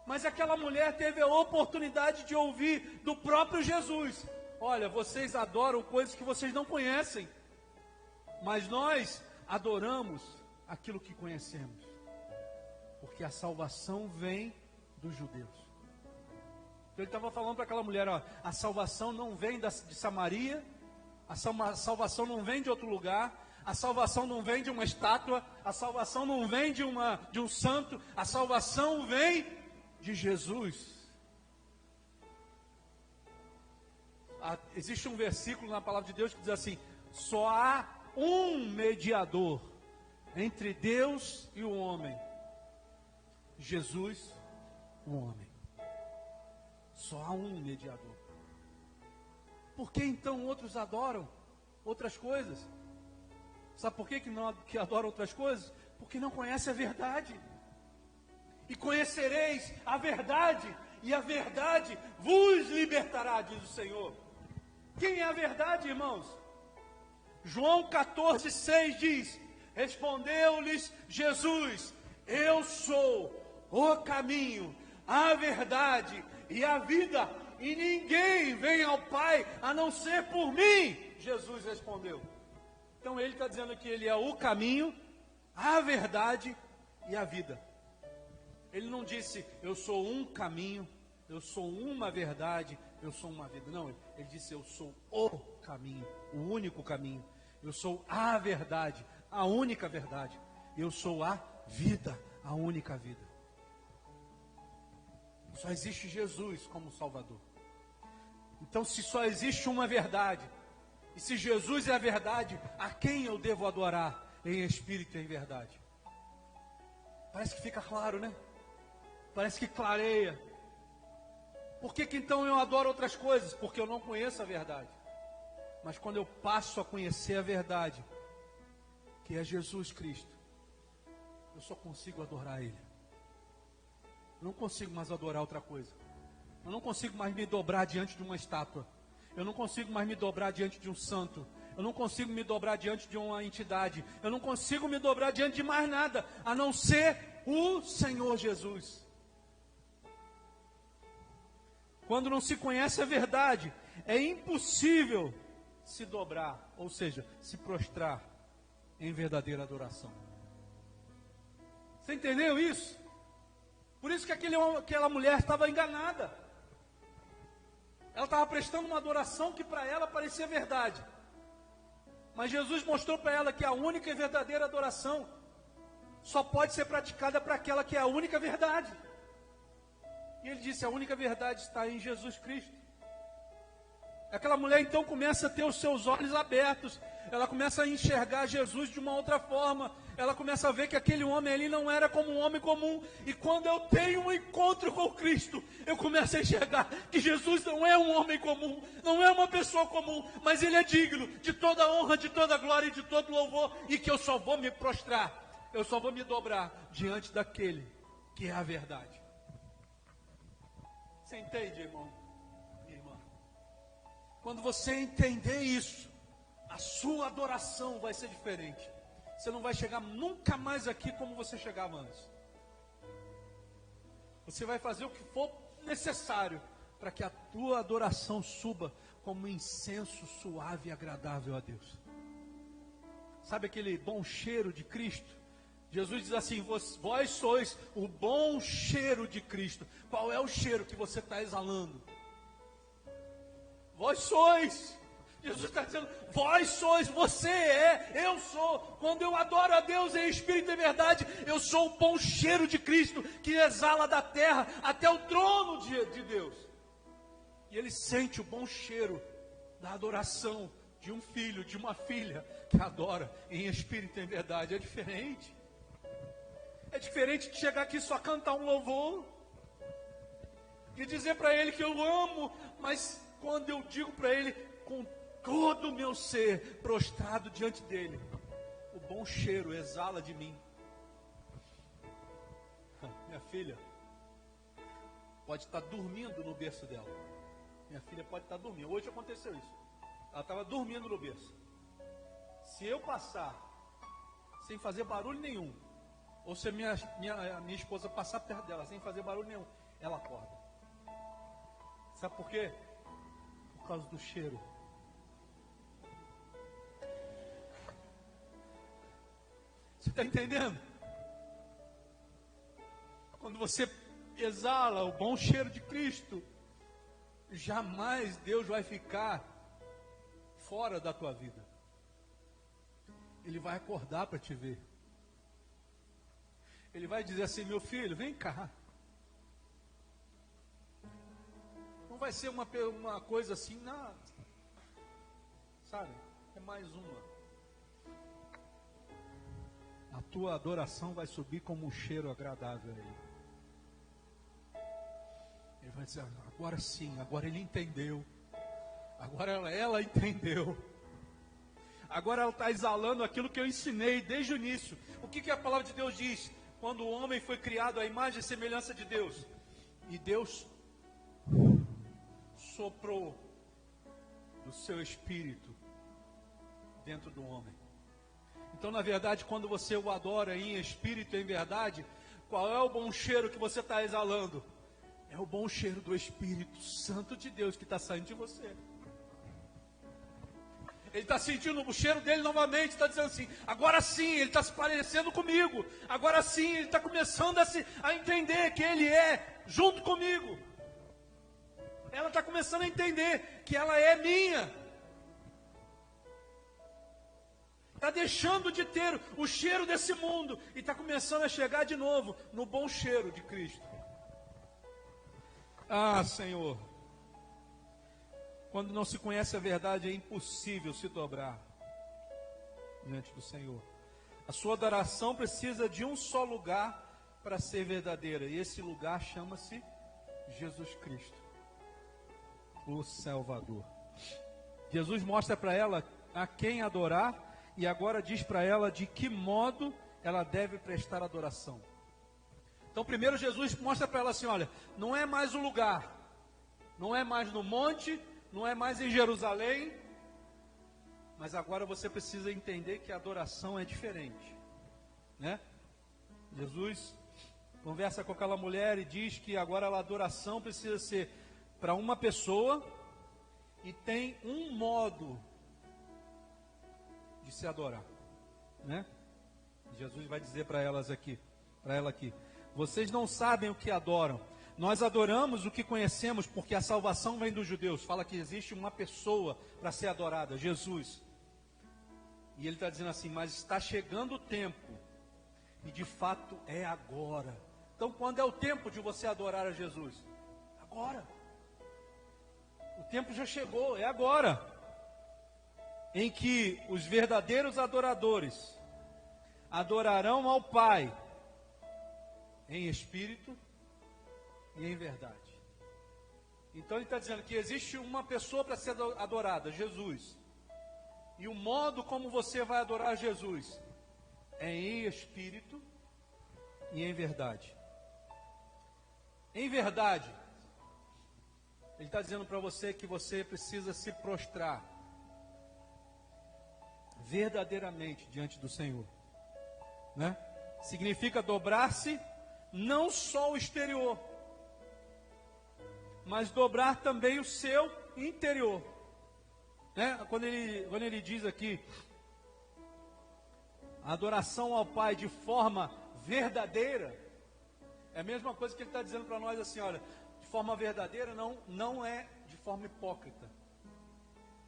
Mas aquela mulher teve a oportunidade de ouvir do próprio Jesus: olha, vocês adoram coisas que vocês não conhecem, mas nós adoramos aquilo que conhecemos, porque a salvação vem dos judeus. Então ele estava falando para aquela mulher: ó, a salvação não vem de Samaria, a salvação não vem de outro lugar, a salvação não vem de uma estátua, a salvação não vem de um santo, a salvação vem de Jesus. Existe um versículo na palavra de Deus que diz assim: só há um mediador entre Deus e o homem, Jesus, o homem. Só há um mediador. Por que então outros adoram outras coisas? Sabe por que adoram outras coisas? Porque não conhecem a verdade. E conhecereis a verdade, e a verdade vos libertará, diz o Senhor. Quem é a verdade, irmãos? João 14,6 diz: respondeu-lhes Jesus: eu sou o caminho, a verdade e a vida, e ninguém vem ao Pai a não ser por mim. Jesus respondeu. Então ele está dizendo que ele é o caminho, a verdade e a vida. Ele não disse: eu sou um caminho, eu sou uma verdade, eu sou uma vida. Não, ele disse: eu sou o caminho, o único caminho. Eu sou a verdade, a única verdade. Eu sou a vida, a única vida. Só existe Jesus como Salvador. Então, se só existe uma verdade, e se Jesus é a verdade, a quem eu devo adorar em espírito e em verdade? Parece que fica claro, né? Parece que clareia. Por que então eu adoro outras coisas? Porque eu não conheço a verdade. Mas quando eu passo a conhecer a verdade, que é Jesus Cristo, eu só consigo adorar Ele. Eu não consigo mais adorar outra coisa. Eu não consigo mais me dobrar diante de uma estátua. Eu não consigo mais me dobrar diante de um santo. Eu não consigo me dobrar diante de uma entidade. Eu não consigo me dobrar diante de mais nada, a não ser o Senhor Jesus. Quando não se conhece a verdade, é impossível se dobrar, ou seja, se prostrar em verdadeira adoração. Você entendeu isso? Por isso que aquela mulher estava enganada. Ela estava prestando uma adoração que para ela parecia verdade. Mas Jesus mostrou para ela que a única e verdadeira adoração só pode ser praticada para aquela que é a única verdade. E ele disse: a única verdade está em Jesus Cristo. Aquela mulher então começa a ter os seus olhos abertos. Ela começa a enxergar Jesus de uma outra forma. Ela começa a ver que aquele homem ali não era como um homem comum. E quando eu tenho um encontro com Cristo, eu começo a enxergar que Jesus não é um homem comum, não é uma pessoa comum, mas Ele é digno de toda honra, de toda glória e de todo louvor. E que eu só vou me prostrar, eu só vou me dobrar diante daquele que é a verdade. Você entende, irmão? Minha irmã? Quando você entender isso, a sua adoração vai ser diferente. Você não vai chegar nunca mais aqui como você chegava antes. Você vai fazer o que for necessário para que a tua adoração suba como um incenso suave e agradável a Deus. Sabe aquele bom cheiro de Cristo? Jesus diz assim: vós sois o bom cheiro de Cristo. Qual é o cheiro que você está exalando? Vós sois. Jesus está dizendo: vós sois, você é, eu sou. Quando eu adoro a Deus em espírito e verdade, eu sou o bom cheiro de Cristo, que exala da terra até o trono de Deus. E ele sente o bom cheiro da adoração de um filho, de uma filha que adora em espírito e em verdade. É diferente. É diferente de chegar aqui só cantar um louvor, de dizer para Ele que eu amo, mas quando eu digo para Ele com todo o meu ser prostrado diante dele, o bom cheiro exala de mim. Minha filha pode estar dormindo no berço dela. Minha filha pode estar dormindo. Hoje aconteceu isso. Ela estava dormindo no berço. Se eu passar sem fazer barulho nenhum, ou se minha esposa passar perto dela sem fazer barulho nenhum, ela acorda. Sabe por quê? Por causa do cheiro. Você está entendendo? Quando você exala o bom cheiro de Cristo, jamais Deus vai ficar fora da tua vida. Ele vai acordar para te ver. Ele vai dizer assim: meu filho, vem cá. Não vai ser uma coisa assim, não. Sabe? É mais uma. A tua adoração vai subir como um cheiro agradável a Ele. Ele vai dizer: agora sim, agora ele entendeu. Agora ela entendeu. Agora ela está exalando aquilo que eu ensinei desde o início. O que a palavra de Deus diz? Quando o homem foi criado à imagem e semelhança de Deus. E Deus soprou do seu espírito dentro do homem. Então, na verdade, quando você o adora em espírito e em verdade, qual é o bom cheiro que você está exalando? É o bom cheiro do Espírito Santo de Deus que está saindo de você. Ele está sentindo o cheiro dele novamente, está dizendo assim: agora sim, ele está se parecendo comigo. Agora sim, ele está começando a entender que ele é junto comigo. Ela está começando a entender que ela é minha. Está deixando de ter o cheiro desse mundo e está começando a chegar de novo no bom cheiro de Cristo. Ah, Senhor, quando não se conhece a verdade, é impossível se dobrar diante do Senhor. A sua adoração precisa de um só lugar para ser verdadeira, e esse lugar chama-se Jesus Cristo, o Salvador. Jesus mostra para ela a quem adorar, e agora diz para ela de que modo ela deve prestar adoração. Então primeiro Jesus mostra para ela assim: olha, não é mais o lugar, não é mais no monte, não é mais em Jerusalém, mas agora você precisa entender que a adoração é diferente, né? Jesus conversa com aquela mulher e diz que agora a adoração precisa ser para uma pessoa e tem um modo de se adorar, né? Jesus vai dizer para ela aqui: vocês não sabem o que adoram. Nós adoramos o que conhecemos, porque a salvação vem dos judeus. Fala que existe uma pessoa para ser adorada, Jesus. E ele está dizendo assim: mas está chegando o tempo, e de fato é agora. Então quando é o tempo de você adorar a Jesus? Agora. O tempo já chegou, é agora. Em que os verdadeiros adoradores adorarão ao Pai em espírito e em verdade. Então ele está dizendo que existe uma pessoa para ser adorada, Jesus. E o modo como você vai adorar Jesus é em espírito e em verdade. Em verdade, ele está dizendo para você que você precisa se prostrar verdadeiramente diante do Senhor, né? Significa dobrar-se não só o exterior, mas dobrar também o seu interior, né? Quando ele diz aqui a adoração ao Pai de forma verdadeira, é a mesma coisa que ele está dizendo para nós assim: olha, de forma verdadeira não é de forma hipócrita,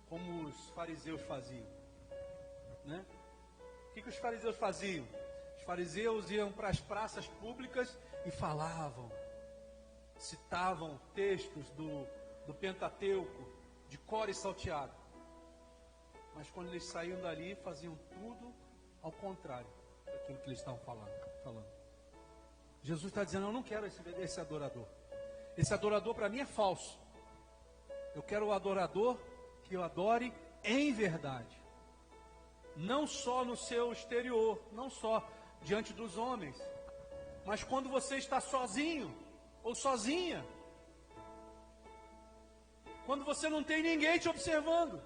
como os fariseus faziam, né? O que os fariseus faziam? Os fariseus iam para as praças públicas e falavam, citavam textos do Pentateuco de cor e salteado. Mas quando eles saíam dali, faziam tudo ao contrário daquilo que eles estavam falando. Jesus está dizendo: eu não quero esse adorador. Esse adorador para mim é falso. Eu quero o adorador que eu adore em verdade. não só no seu exterior, não só diante dos homens, mas quando você está sozinho ou sozinha, quando você não tem ninguém te observando.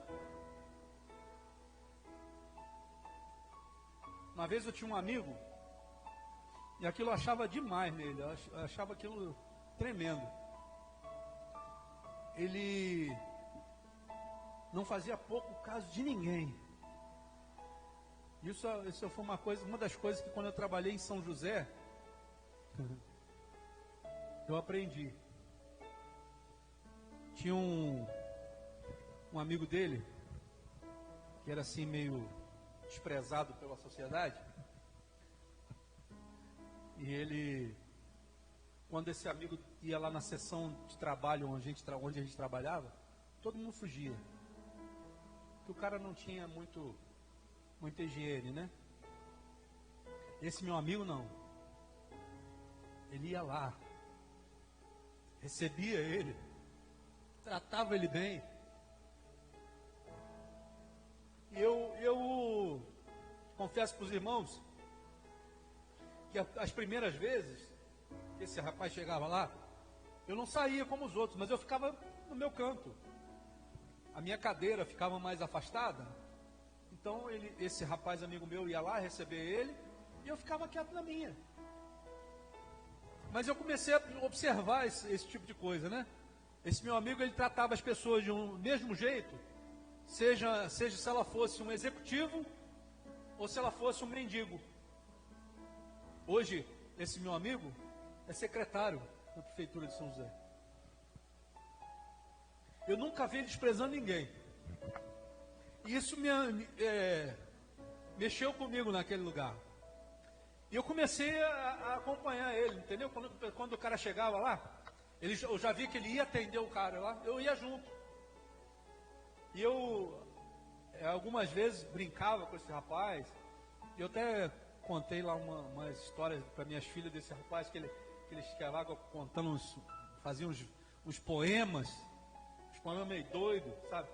Uma vez eu tinha um amigo, e aquilo eu achava demais nele, eu achava aquilo tremendo. Ele não fazia pouco caso de ninguém. Isso foi uma das coisas que quando eu trabalhei em São José, eu aprendi. Tinha um amigo dele, que era assim meio desprezado pela sociedade, e ele, quando esse amigo ia lá na sessão de trabalho onde a gente trabalhava, todo mundo fugia, porque o cara não tinha muita higiene, né? Esse meu amigo não, ele ia lá, recebia ele, tratava ele bem. E eu confesso para os irmãos que as primeiras vezes que esse rapaz chegava lá, eu não saía como os outros, mas eu ficava no meu canto. A minha cadeira ficava mais afastada. Então esse rapaz amigo meu ia lá receber ele e eu ficava quieto na minha. Mas eu comecei a observar esse tipo de coisa, né? Esse meu amigo, ele tratava as pessoas de um mesmo jeito, seja se ela fosse um executivo ou se ela fosse um mendigo. Hoje, esse meu amigo é secretário da prefeitura de São José. Eu nunca vi ele desprezando ninguém. E isso mexeu comigo naquele lugar. E eu comecei a acompanhar ele, entendeu? Quando o cara chegava lá, eu já vi que ele ia atender o cara lá, eu ia junto. E eu algumas vezes brincava com esse rapaz. Eu até contei lá umas histórias para minhas filhas desse rapaz, que eles ficavam contando, faziam uns poemas meio doidos, sabe?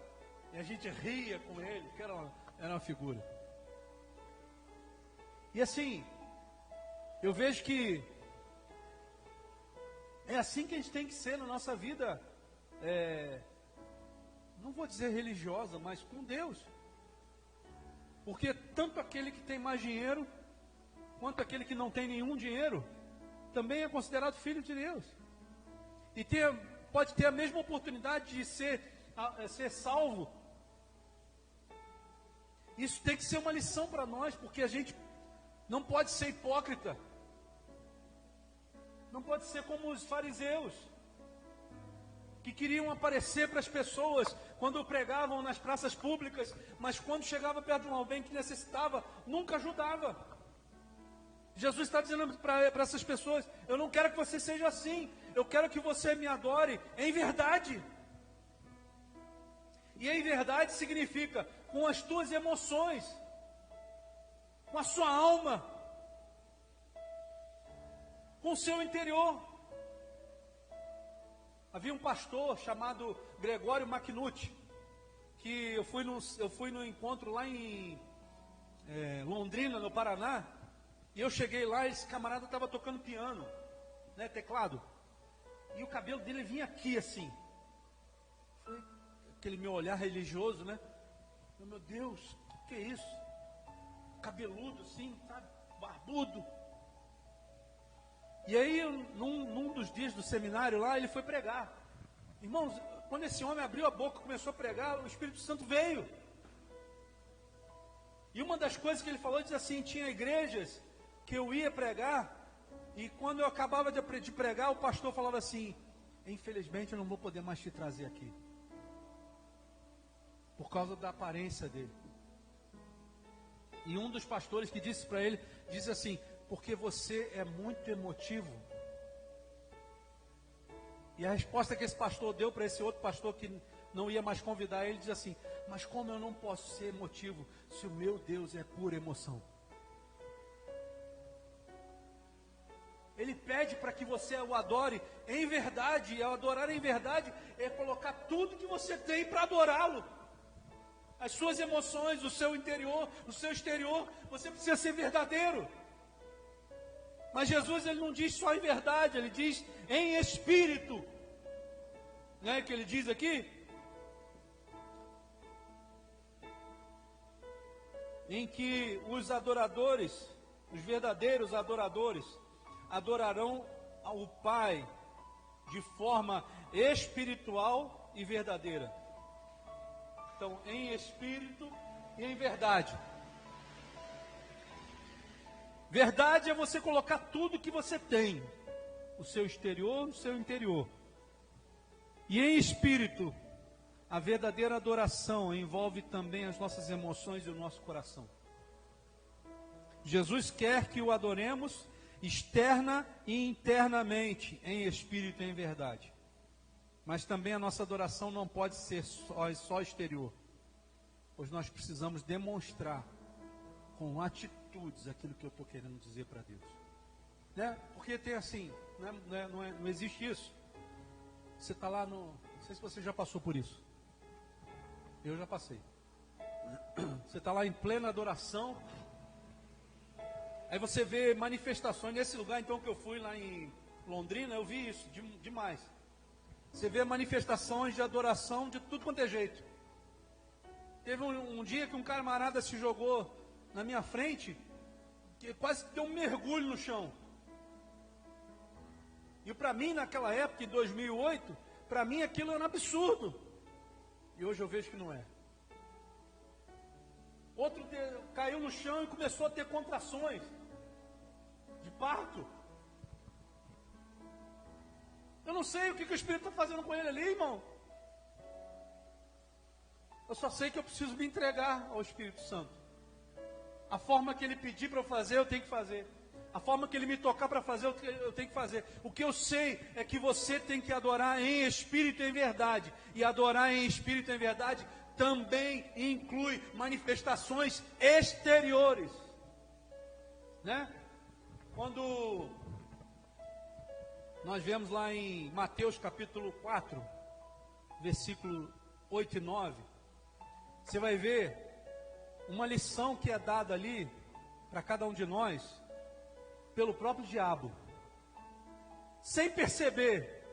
E a gente ria com ele, que era uma figura. E assim, eu vejo que é assim que a gente tem que ser na nossa vida, não vou dizer religiosa, mas com Deus. Porque tanto aquele que tem mais dinheiro, quanto aquele que não tem nenhum dinheiro, também é considerado filho de Deus. E pode ter a mesma oportunidade de ser salvo. Isso tem que ser uma lição para nós, porque a gente não pode ser hipócrita. Não pode ser como os fariseus, que queriam aparecer para as pessoas quando pregavam nas praças públicas, mas quando chegava perto de alguém que necessitava, nunca ajudava. Jesus está dizendo para essas pessoas: eu não quero que você seja assim, eu quero que você me adore em verdade. E em verdade significa com as tuas emoções, com a sua alma, com o seu interior. Havia um pastor chamado Gregório Macnucci, que eu fui no encontro lá em Londrina, no Paraná, e eu cheguei lá e esse camarada estava tocando piano, né, teclado, e o cabelo dele vinha aqui assim. Foi aquele meu olhar religioso, né? Meu Deus, o que é isso? Cabeludo assim, sabe? Barbudo. E aí, num dos dias do seminário lá, ele foi pregar. Irmãos, quando esse homem abriu a boca e começou a pregar, o Espírito Santo veio. E uma das coisas que ele falou, diz assim: tinha igrejas que eu ia pregar, e quando eu acabava de pregar, o pastor falava assim: infelizmente eu não vou poder mais te trazer aqui, por causa da aparência dele. E um dos pastores que disse para ele, disse assim: porque você é muito emotivo. E a resposta que esse pastor deu para esse outro pastor que não ia mais convidar ele, diz assim: mas como eu não posso ser emotivo se o meu Deus é pura emoção? Ele pede para que você o adore em verdade, e ao adorar em verdade é colocar tudo que você tem para adorá-lo. as suas emoções, o seu interior, o seu exterior. Você precisa ser verdadeiro. Mas Jesus, ele não diz só em verdade, ele diz em espírito. Não é o que ele diz aqui? Em que os adoradores, os verdadeiros adoradores, adorarão ao Pai de forma espiritual e verdadeira. Então, em espírito e em verdade. Verdade é você colocar tudo que você tem, o seu exterior, o seu interior. E em espírito, a verdadeira adoração envolve também as nossas emoções e o nosso coração. Jesus quer que o adoremos externa e internamente, em espírito e em verdade. Mas também a nossa adoração não pode ser só exterior, pois nós precisamos demonstrar com atitudes aquilo que eu estou querendo dizer para Deus. Né? Porque tem assim, não existe isso. Você está lá no... Não sei se você já passou por isso. Eu já passei. Você está lá em plena adoração. Aí você vê manifestações. Nesse lugar então que eu fui lá em Londrina, eu vi isso demais. Você vê manifestações de adoração de tudo quanto é jeito. Teve um dia que um camarada se jogou na minha frente, que quase deu um mergulho no chão. E para mim, naquela época, em 2008, para mim aquilo era um absurdo. E hoje eu vejo que não é. Outro caiu no chão e começou a ter contrações de parto. Eu não sei o que o Espírito está fazendo com ele ali, irmão. Eu só sei que eu preciso me entregar ao Espírito Santo. A forma que ele pedir para eu fazer, eu tenho que fazer. A forma que ele me tocar para fazer, eu tenho que fazer. O que eu sei é que você tem que adorar em espírito e em verdade. E adorar em espírito e em verdade também inclui manifestações exteriores. Né? Quando nós vemos lá em Mateus capítulo 4, versículo 8 e 9, você vai ver uma lição que é dada ali para cada um de nós pelo próprio diabo. Sem perceber,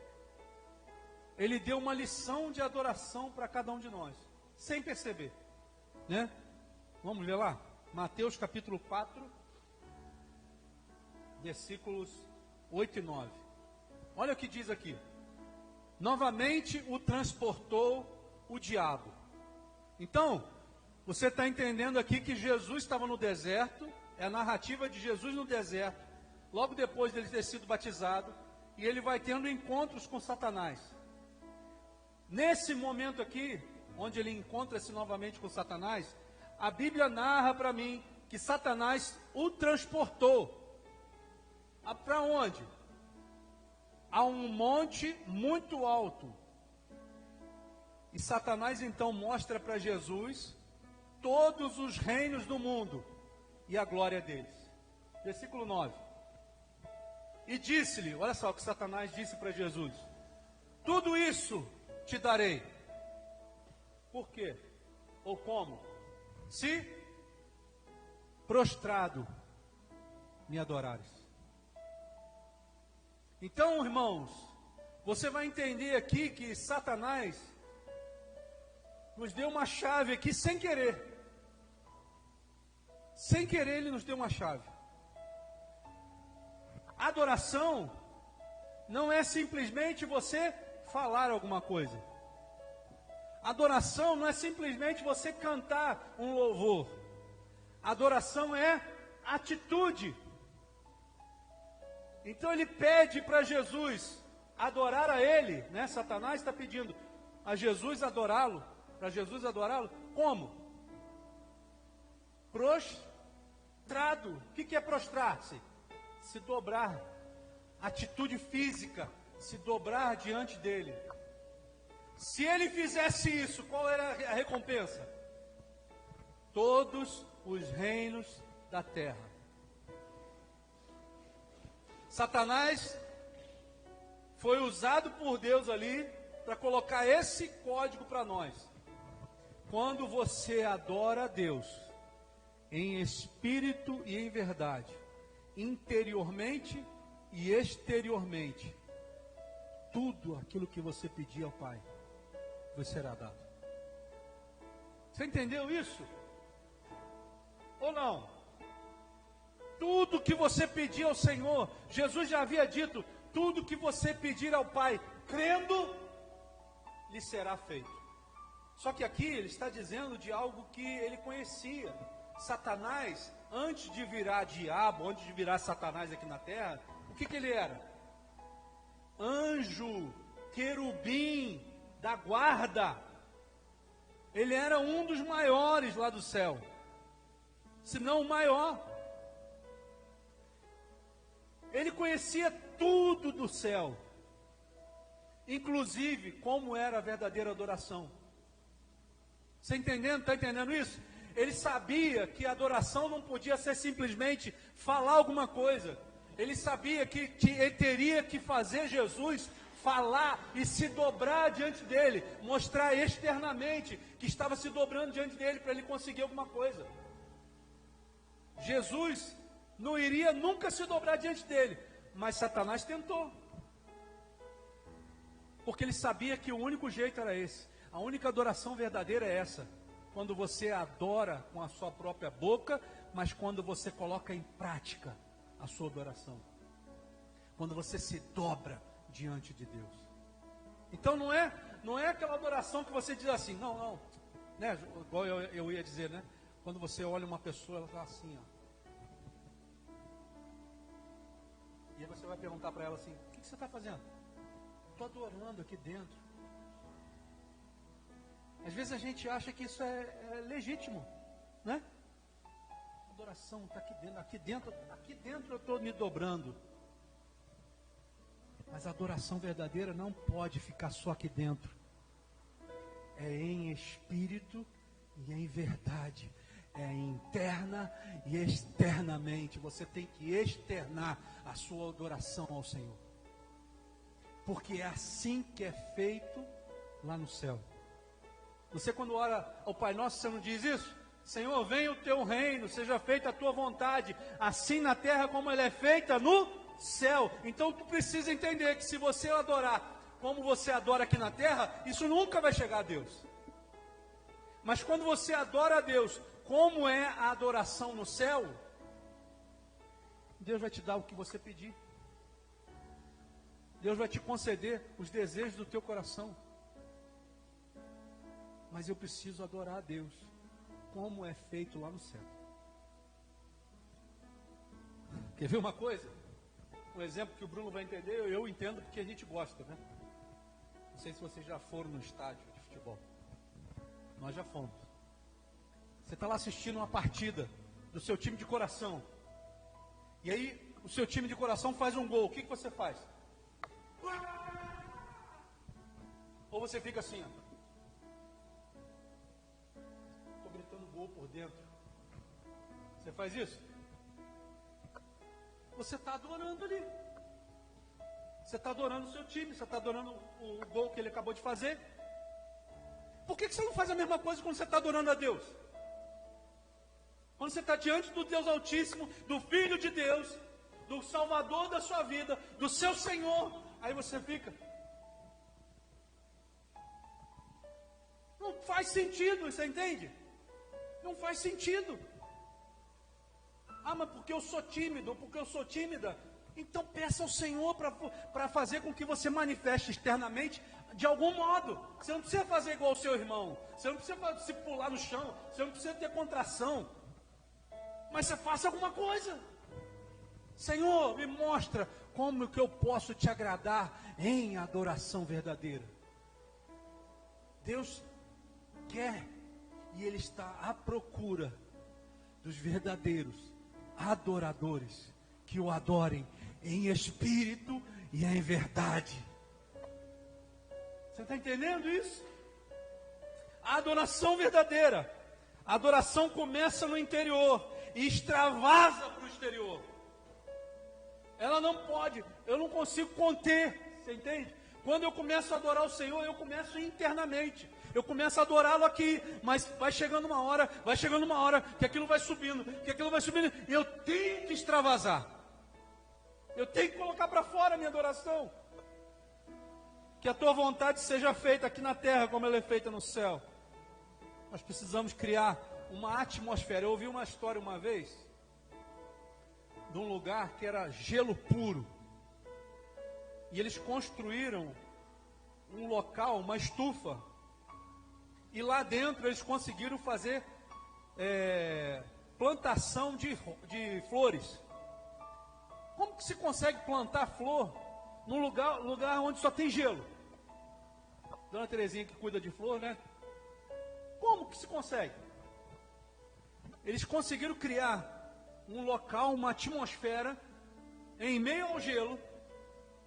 ele deu uma lição de adoração para cada um de nós. Sem perceber, né? Vamos ver lá? Mateus capítulo 4, versículos 8 e 9. Olha o que diz aqui. Novamente o transportou o diabo. Então, você está entendendo aqui que Jesus estava no deserto, é a narrativa de Jesus no deserto, logo depois dele ter sido batizado, e ele vai tendo encontros com Satanás. Nesse momento aqui, onde ele encontra-se novamente com Satanás, a Bíblia narra para mim que Satanás o transportou. Para onde? A um monte muito alto. E Satanás então mostra para Jesus todos os reinos do mundo e a glória deles. Versículo 9. E disse-lhe, olha só o que Satanás disse para Jesus: tudo isso te darei. Por quê? Ou como? Se prostrado me adorares. Então, irmãos, você vai entender aqui que Satanás nos deu uma chave aqui sem querer. Sem querer ele nos deu uma chave. Adoração não é simplesmente você falar alguma coisa. Adoração não é simplesmente você cantar um louvor. Adoração é atitude. Então ele pede para Jesus adorar a ele, né? Satanás está pedindo a Jesus adorá-lo, para Jesus adorá-lo, como? Prostrado. O que é prostrar-se? Se dobrar. Atitude física, se dobrar diante dele. Se ele fizesse isso, qual era a recompensa? Todos os reinos da terra. Satanás foi usado por Deus ali para colocar esse código para nós. quando você adora a Deus em espírito e em verdade, interiormente e exteriormente, tudo aquilo que você pedir ao Pai, vos será dado. Você entendeu isso? Ou não? Tudo que você pedir ao Senhor, Jesus já havia dito, tudo que você pedir ao Pai, crendo, lhe será feito. Só que aqui ele está dizendo de algo que ele conhecia. Satanás, antes de virar diabo, antes de virar Satanás aqui na terra, o que ele era? Anjo, querubim da guarda. Ele era um dos maiores lá do céu, se não o maior. Ele conhecia tudo do céu, inclusive como era a verdadeira adoração. Você entendendo? Está entendendo isso? Ele sabia que a adoração não podia ser simplesmente falar alguma coisa. Ele sabia que ele teria que fazer Jesus falar e se dobrar diante dele, mostrar externamente que estava se dobrando diante dele para ele conseguir alguma coisa. Jesus não iria nunca se dobrar diante dele, mas Satanás tentou, porque ele sabia que o único jeito era esse. A única adoração verdadeira é essa, quando você adora com a sua própria boca, mas quando você coloca em prática a sua adoração, quando você se dobra diante de Deus. Então não é aquela adoração que você diz assim, não, né? Igual eu ia dizer, né? Quando você olha uma pessoa, ela está assim, ó. E aí você vai perguntar para ela assim, o que você está fazendo? Estou adorando aqui dentro. Às vezes a gente acha que isso é legítimo, né? A adoração está aqui dentro eu estou me dobrando. Mas a adoração verdadeira não pode ficar só aqui dentro. É em espírito e em verdade. É interna e externamente. Você tem que externar a sua adoração ao Senhor. Porque é assim que é feito lá no céu. Você quando ora ao Pai Nosso, você não diz isso? Senhor, venha o teu reino, seja feita a tua vontade, assim na terra como ela é feita no céu. Então tu precisa entender que se você adorar como você adora aqui na terra, isso nunca vai chegar a Deus. Mas quando você adora a Deus, como é a adoração no céu, Deus vai te dar o que você pedir. Deus vai te conceder os desejos do teu coração. Mas eu preciso adorar a Deus, como é feito lá no céu. Quer ver uma coisa? Um exemplo que o Bruno vai entender, eu entendo porque a gente gosta, né? Não sei se vocês já foram no estádio de futebol. Nós já fomos. Você está lá assistindo uma partida do seu time de coração. E aí o seu time de coração faz um gol. O que você faz? Ou você fica assim, ó. Gritando gol por dentro. Você faz isso? Você está adorando ali. Você está adorando o seu time. Você está adorando o gol que ele acabou de fazer. Por que você não faz a mesma coisa quando você está adorando a Deus? Quando você está diante do Deus Altíssimo, do Filho de Deus, do Salvador da sua vida, do seu Senhor, aí você fica. Não faz sentido, você entende? Não faz sentido. Ah, mas porque eu sou tímido, ou porque eu sou tímida. Então peça ao Senhor para fazer com que você manifeste externamente de algum modo. Você não precisa fazer igual ao seu irmão. Você não precisa se pular no chão. Você não precisa ter contração. Mas você faça alguma coisa. Senhor, me mostra como que eu posso te agradar em adoração verdadeira. Deus quer e Ele está à procura dos verdadeiros adoradores que o adorem em espírito e em verdade. Você está entendendo isso? A adoração verdadeira, a adoração começa no interior e extravasa para o exterior. Ela não pode, eu não consigo conter, você entende? Quando eu começo a adorar o Senhor, eu começo internamente. Eu começo a adorá-lo aqui, mas vai chegando uma hora que aquilo vai subindo, e eu tenho que extravasar. Eu tenho que colocar para fora a minha adoração. Que a tua vontade seja feita aqui na terra, como ela é feita no céu. Nós precisamos criar uma atmosfera. Eu ouvi uma história uma vez, de um lugar que era gelo puro. E eles construíram um local, uma estufa. E lá dentro eles conseguiram fazer plantação de flores. Como que se consegue plantar flor num lugar onde só tem gelo? Dona Terezinha que cuida de flor, né? Como que se consegue? Eles conseguiram criar um local, uma atmosfera em meio ao gelo,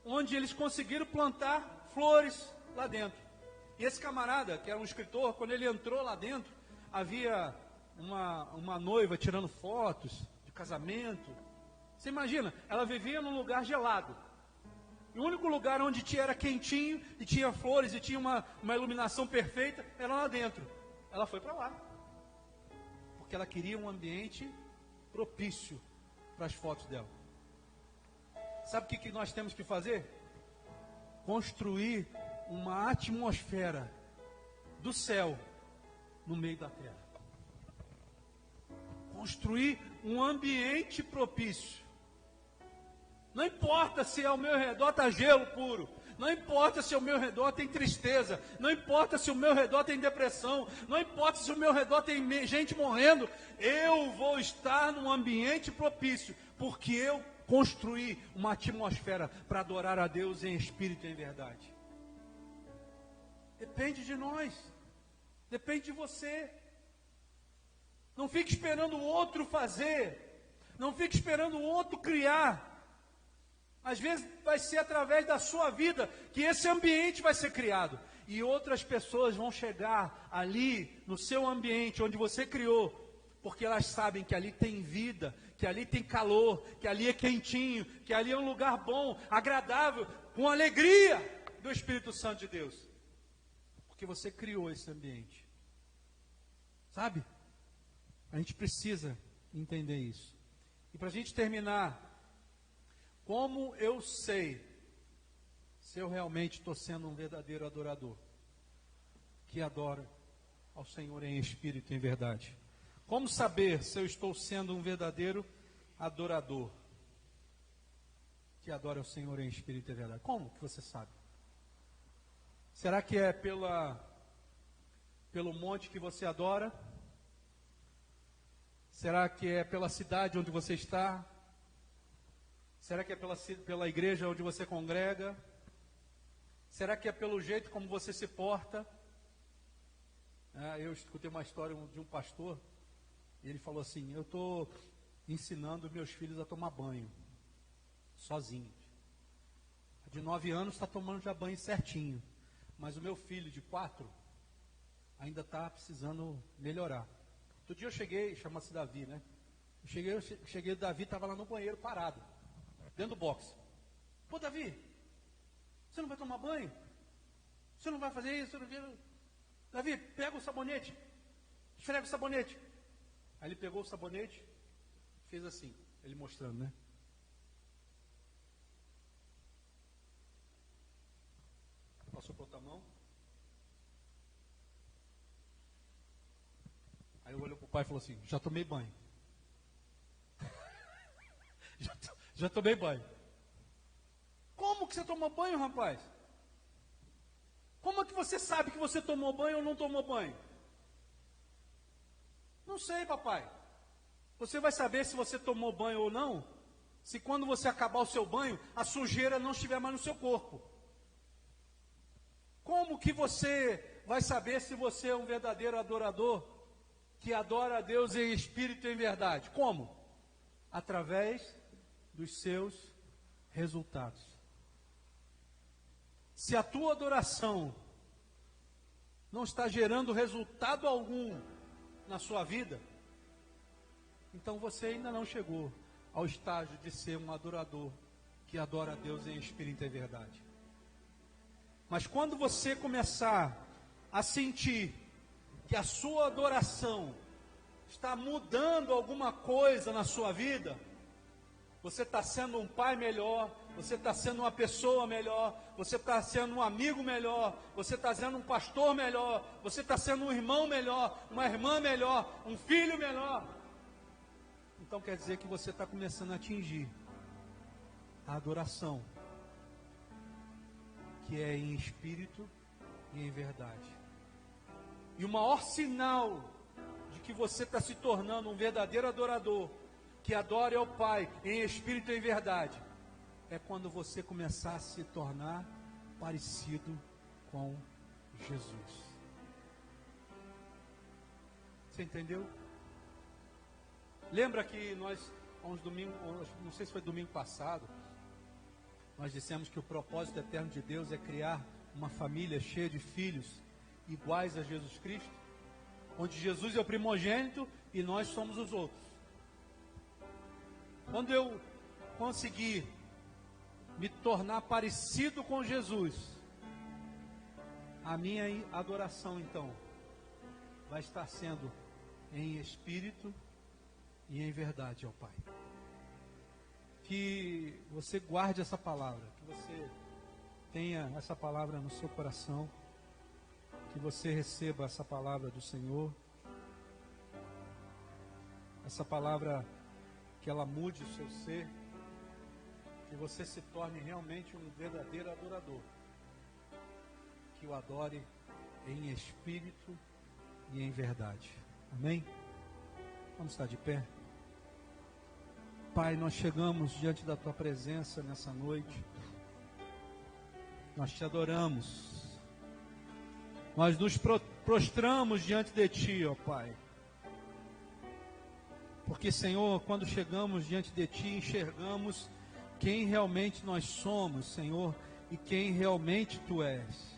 onde eles conseguiram plantar flores lá dentro. E esse camarada, que era um escritor, quando ele entrou lá dentro, havia uma noiva tirando fotos de casamento. Você imagina, ela vivia num lugar gelado. E o único lugar onde era quentinho, e tinha flores, e tinha uma iluminação perfeita, era lá dentro. Ela foi para lá. Porque ela queria um ambiente propício para as fotos dela. Sabe o que nós temos que fazer? Construir uma atmosfera do céu no meio da terra. Construir um ambiente propício. Não importa se ao meu redor está gelo puro. Não importa se ao meu redor tem tristeza. Não importa se ao meu redor tem depressão. Não importa se ao meu redor tem gente morrendo. Eu vou estar num ambiente propício. Porque eu construí uma atmosfera para adorar a Deus em espírito e em verdade. Depende de nós. Depende de você. Não fique esperando o outro fazer. Não fique esperando o outro criar. Às vezes vai ser através da sua vida que esse ambiente vai ser criado. E outras pessoas vão chegar ali no seu ambiente onde você criou. Porque elas sabem que ali tem vida, que ali tem calor, que ali é quentinho, que ali é um lugar bom, agradável, com alegria do Espírito Santo de Deus. Porque você criou esse ambiente. Sabe? A gente precisa entender isso. E para a gente terminar, como eu sei se eu realmente estou sendo um verdadeiro adorador, que adora ao Senhor em espírito e em verdade? Como saber se eu estou sendo um verdadeiro adorador, que adora ao Senhor em espírito e em verdade? Como que você sabe? Será que é pelo monte que você adora? Será que é pela cidade onde você está? Será que é pela igreja onde você congrega? Será que é pelo jeito como você se porta? Eu escutei uma história de um pastor, e ele falou assim: eu estou ensinando meus filhos a tomar banho, sozinhos. De 9 anos está tomando já banho certinho, mas o meu filho de 4 ainda está precisando melhorar. Outro dia eu cheguei, chama-se Davi, né? Eu cheguei, o Davi estava lá no banheiro parado, dentro do box. Pô, Davi, você não vai tomar banho? Você não vai fazer isso? Davi, pega o sabonete, esfrega o sabonete. Aí ele pegou o sabonete, fez assim, ele mostrando, né? Passou para outra mão. Aí eu olhei para o pai e falou assim: já tomei banho. já tomei banho. Como que você tomou banho, rapaz? Como é que você sabe que você tomou banho ou não tomou banho? Não sei, papai. Você vai saber se você tomou banho ou não, se quando você acabar o seu banho, a sujeira não estiver mais no seu corpo. Como que você vai saber se você é um verdadeiro adorador, que adora a Deus em espírito e em verdade? Como? Através dos seus resultados. Se a tua adoração não está gerando resultado algum na sua vida, então você ainda não chegou ao estágio de ser um adorador que adora a Deus em espírito e verdade. Mas quando você começar a sentir que a sua adoração está mudando alguma coisa na sua vida, você está sendo um pai melhor, você está sendo uma pessoa melhor, você está sendo um amigo melhor, você está sendo um pastor melhor, você está sendo um irmão melhor, uma irmã melhor, um filho melhor. Então quer dizer que você está começando a atingir a adoração, que é em espírito e em verdade. E o maior sinal de que você está se tornando um verdadeiro adorador, que adore ao Pai em espírito e em verdade, é quando você começar a se tornar parecido com Jesus. Você entendeu? Lembra que nós, há uns domingos, não sei se foi domingo passado, nós dissemos que o propósito eterno de Deus é criar uma família cheia de filhos iguais a Jesus Cristo, onde Jesus é o primogênito e nós somos os outros. Quando eu conseguir me tornar parecido com Jesus, a minha adoração então vai estar sendo em espírito e em verdade ao Pai. Que você guarde essa palavra, que você tenha essa palavra no seu coração, que você receba essa palavra do Senhor, essa palavra que ela mude o seu ser, que você se torne realmente um verdadeiro adorador, que o adore em espírito e em verdade. Amém? Vamos estar de pé. Pai, nós chegamos diante da Tua presença nessa noite. Nós Te adoramos. Nós nos prostramos diante de Ti, ó Pai. Porque, Senhor, quando chegamos diante de Ti, enxergamos quem realmente nós somos, Senhor, e quem realmente Tu és.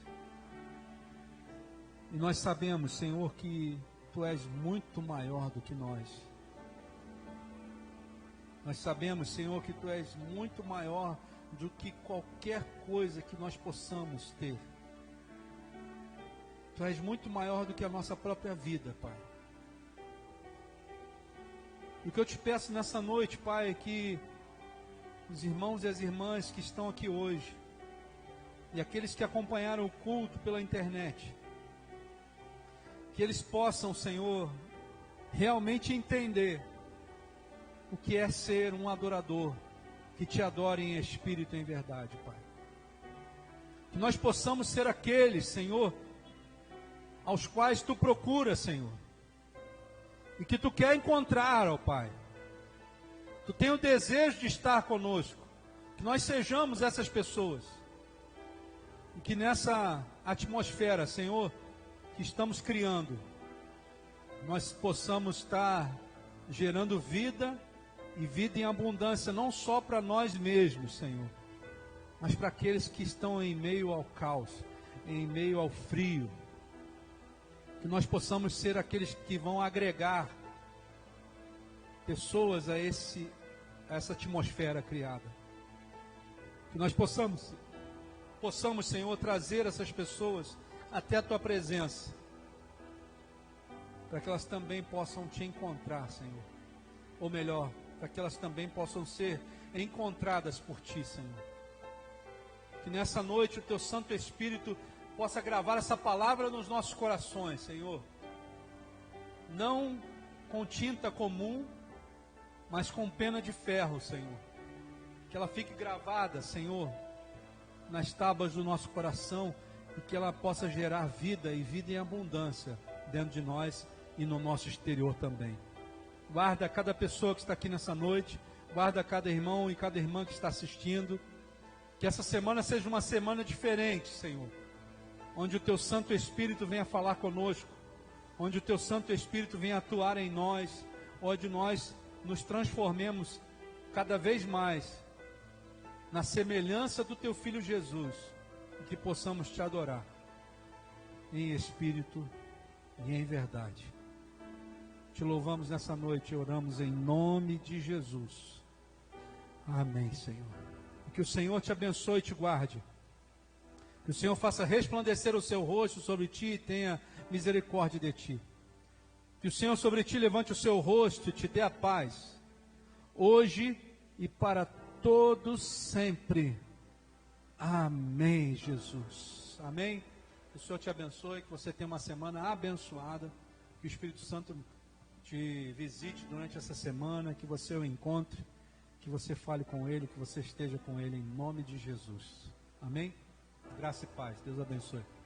E nós sabemos, Senhor, que Tu és muito maior do que nós. Nós sabemos, Senhor, que Tu és muito maior do que qualquer coisa que nós possamos ter. Tu és muito maior do que a nossa própria vida, Pai. E o que eu te peço nessa noite, Pai, é que os irmãos e as irmãs que estão aqui hoje, e aqueles que acompanharam o culto pela internet, que eles possam, Senhor, realmente entender o que é ser um adorador, que Te adore em espírito e em verdade, Pai. Que nós possamos ser aqueles, Senhor, aos quais Tu procuras, Senhor, e que Tu quer encontrar, ó Pai. Tu tem o desejo de estar conosco, que nós sejamos essas pessoas, e que nessa atmosfera, Senhor, que estamos criando, nós possamos estar gerando vida, e vida em abundância, não só para nós mesmos, Senhor, mas para aqueles que estão em meio ao caos, em meio ao frio. Que nós possamos ser aqueles que vão agregar pessoas a essa atmosfera criada. Que nós possamos, Senhor, trazer essas pessoas até a Tua presença, para que elas também possam Te encontrar, Senhor. Ou melhor, para que elas também possam ser encontradas por Ti, Senhor. Que nessa noite o Teu Santo Espírito possa gravar essa palavra nos nossos corações, Senhor. Não com tinta comum, mas com pena de ferro, Senhor. Que ela fique gravada, Senhor, nas tábuas do nosso coração, e que ela possa gerar vida e vida em abundância dentro de nós e no nosso exterior também. Guarda cada pessoa que está aqui nessa noite, guarda cada irmão e cada irmã que está assistindo. Que essa semana seja uma semana diferente, Senhor, onde o Teu Santo Espírito venha falar conosco, onde o Teu Santo Espírito venha atuar em nós, onde nós nos transformemos cada vez mais na semelhança do Teu Filho Jesus, e que possamos Te adorar em espírito e em verdade. Te louvamos nessa noite e oramos em nome de Jesus. Amém, Senhor. Que o Senhor te abençoe e te guarde. Que o Senhor faça resplandecer o seu rosto sobre ti e tenha misericórdia de ti. Que o Senhor sobre ti levante o seu rosto e te dê a paz, hoje e para todos sempre. Amém, Jesus. Amém. Que o Senhor te abençoe, que você tenha uma semana abençoada. Que o Espírito Santo te visite durante essa semana, que você o encontre, que você fale com Ele, que você esteja com Ele em nome de Jesus. Amém? Graça e paz. Deus abençoe.